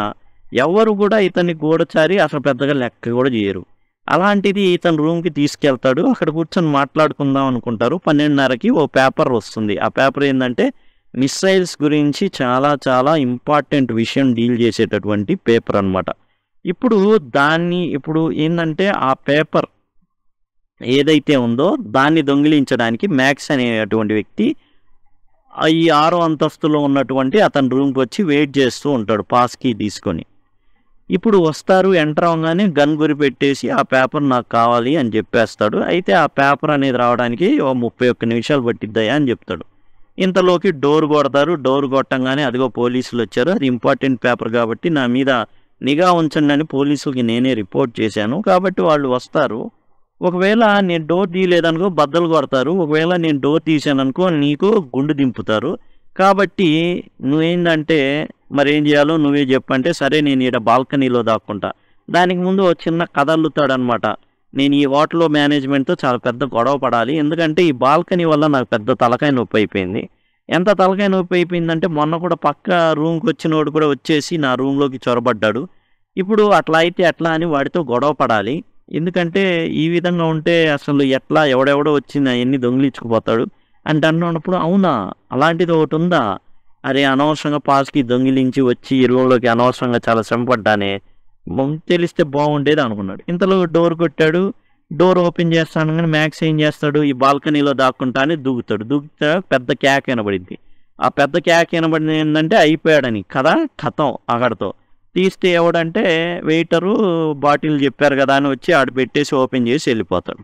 S1: ఎవరు కూడా ఇతన్ని గూఢచారి అసలు పెద్దగా లెక్క కూడా చేయరు. అలాంటిది ఇతను రూమ్కి తీసుకెళ్తాడు. అక్కడ కూర్చొని మాట్లాడుకుందాం అనుకుంటారు. 12:30కి ఓ పేపర్ వస్తుంది. ఆ పేపర్ ఏంటంటే మిస్సైల్స్ గురించి చాలా చాలా ఇంపార్టెంట్ విషయం డీల్ చేసేటటువంటి పేపర్ అనమాట. ఇప్పుడు ఏంటంటే ఆ పేపర్ ఏదైతే ఉందో దాన్ని దొంగిలించడానికి మ్యాక్స్ అనేటువంటి వ్యక్తి ఈ 6వ అంతస్తులో ఉన్నటువంటి అతని రూమ్కి వచ్చి వెయిట్ చేస్తూ ఉంటాడు పాస్ కీ తీసుకొని. ఇప్పుడు వస్తారు, ఎంటర్ అవగానే గన్ గురి పెట్టేసి ఆ పేపర్ నాకు కావాలి అని చెప్పేస్తాడు. అయితే ఆ పేపర్ అనేది రావడానికి 31 నిమిషాలు పట్టిద్దయా అని చెప్తాడు. ఇంతలోకి డోర్ కొడతారు. డోర్ కొట్టంగానే అదిగో పోలీసులు వచ్చారు, అది ఇంపార్టెంట్ పేపర్ కాబట్టి నా మీద నిఘా ఉంచండి అని పోలీసులకి నేనే రిపోర్ట్ చేశాను, కాబట్టి వాళ్ళు వస్తారు. ఒకవేళ నేను డోర్ తీయలేదనుకో బద్దలు కొడతారు, ఒకవేళ నేను డోర్ తీసాననుకో నీకు గుండు దింపుతారు. కాబట్టి నువ్వేంటంటే మరేం చేయాలో నువ్వే చెప్పంటే, సరే నేను ఈడ బాల్కనీలో దాక్కుంటా. దానికి ముందు ఒక చిన్న కథ అల్లుతాడనమాట. నేను ఈ హోటల్ మేనేజ్మెంట్తో చాలా పెద్ద గొడవ పడాలి, ఎందుకంటే ఈ బాల్కనీ వల్ల నాకు పెద్ద తలకాయ నొప్పి అయిపోయింది. ఎంత తలకాయ నొప్పి అయిపోయిందంటే మొన్న కూడా పక్క రూమ్కి వచ్చినోడు కూడా వచ్చేసి నా రూమ్లోకి చొరబడ్డాడు. ఇప్పుడు అట్లా అయితే ఎట్లా అని వాడితో గొడవ పడాలి, ఎందుకంటే ఈ విధంగా ఉంటే అసలు ఎట్లా ఎవడెవడో వచ్చిన అవన్నీ దొంగిలించుకుపోతాడు అంటే అన్నప్పుడు, అవునా అలాంటిది ఒకటి ఉందా, అరే అనవసరంగా పాస్కి దొంగిలించి వచ్చి ఈ రూమ్లోకి అనవసరంగా చాలా శ్రమపడ్డానే, తెలిస్తే బాగుండేది అనుకున్నాడు. ఇంతలో డోర్ కొట్టాడు. డోర్ ఓపెన్ చేస్తాను కానీ మ్యాక్స్ ఏం చేస్తాడు, ఈ బాల్కనీలో దాక్కుంటా అని దూకుతాడు. పెద్ద క్యాక్ వినబడింది. ఆ పెద్ద కేక్ వినబడింది ఏంటంటే అయిపోయాడని కదా, కథం అక్కడితో. తీస్తే ఎవడంటే వెయిటరు బాటిల్ చెప్పారు కదా అని వచ్చి ఆడు పెట్టేసి ఓపెన్ చేసి వెళ్ళిపోతాడు.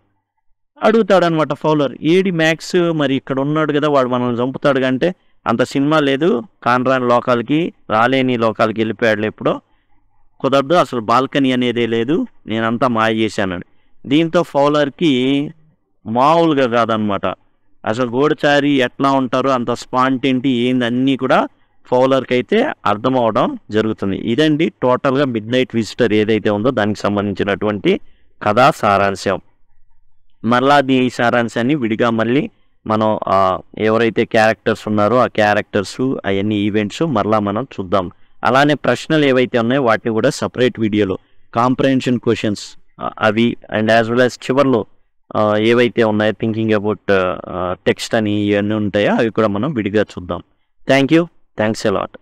S1: అడుగుతాడనమాట ఫౌలర్, ఏడి మ్యాక్స్ మరి ఇక్కడ ఉన్నాడు కదా వాడు మనల్ని చంపుతాడు అంటే, అంత సినిమా లేదు, కాన్రాని లోకాలకి రాలేని లోకాలకి వెళ్ళిపోయాడు ఎప్పుడో, కుదరదు, అసలు బాల్కనీ అనేదే లేదు, నేనంతా మాయ చేశాను. దీంతో ఫౌలర్కి మామూలుగా కాదనమాట, అసలు గూఢచారి ఎట్లా ఉంటారో అంత స్పాంటేనిటీ ఏంది అన్నీ కూడా ఫౌలర్కి అయితే అర్థం అవడం జరుగుతుంది. ఇదండి టోటల్గా మిడ్ నైట్ విజిటర్ ఏదైతే ఉందో దానికి సంబంధించినటువంటి కథా సారాంశం. మరలా ఈ సారాంశాన్ని విడిగా మళ్ళీ మనం ఎవరైతే క్యారెక్టర్స్ ఉన్నారో ఆ క్యారెక్టర్స్ అవన్నీ ఈవెంట్స్ మరలా మనం చూద్దాం. అలానే ప్రశ్నలు ఏవైతే ఉన్నాయో వాటిని కూడా సపరేట్ వీడియోలో కాంప్రహెన్షన్ క్వశ్చన్స్ అవి అండ్ యాజ్ వెల్ యాజ్ చివర్లో ఏవైతే ఉన్నాయో థింకింగ్ అబౌట్ టెక్స్ట్ అని ఇవన్నీ ఉంటాయో అవి కూడా మనం విడిగా చూద్దాం. Thanks a lot.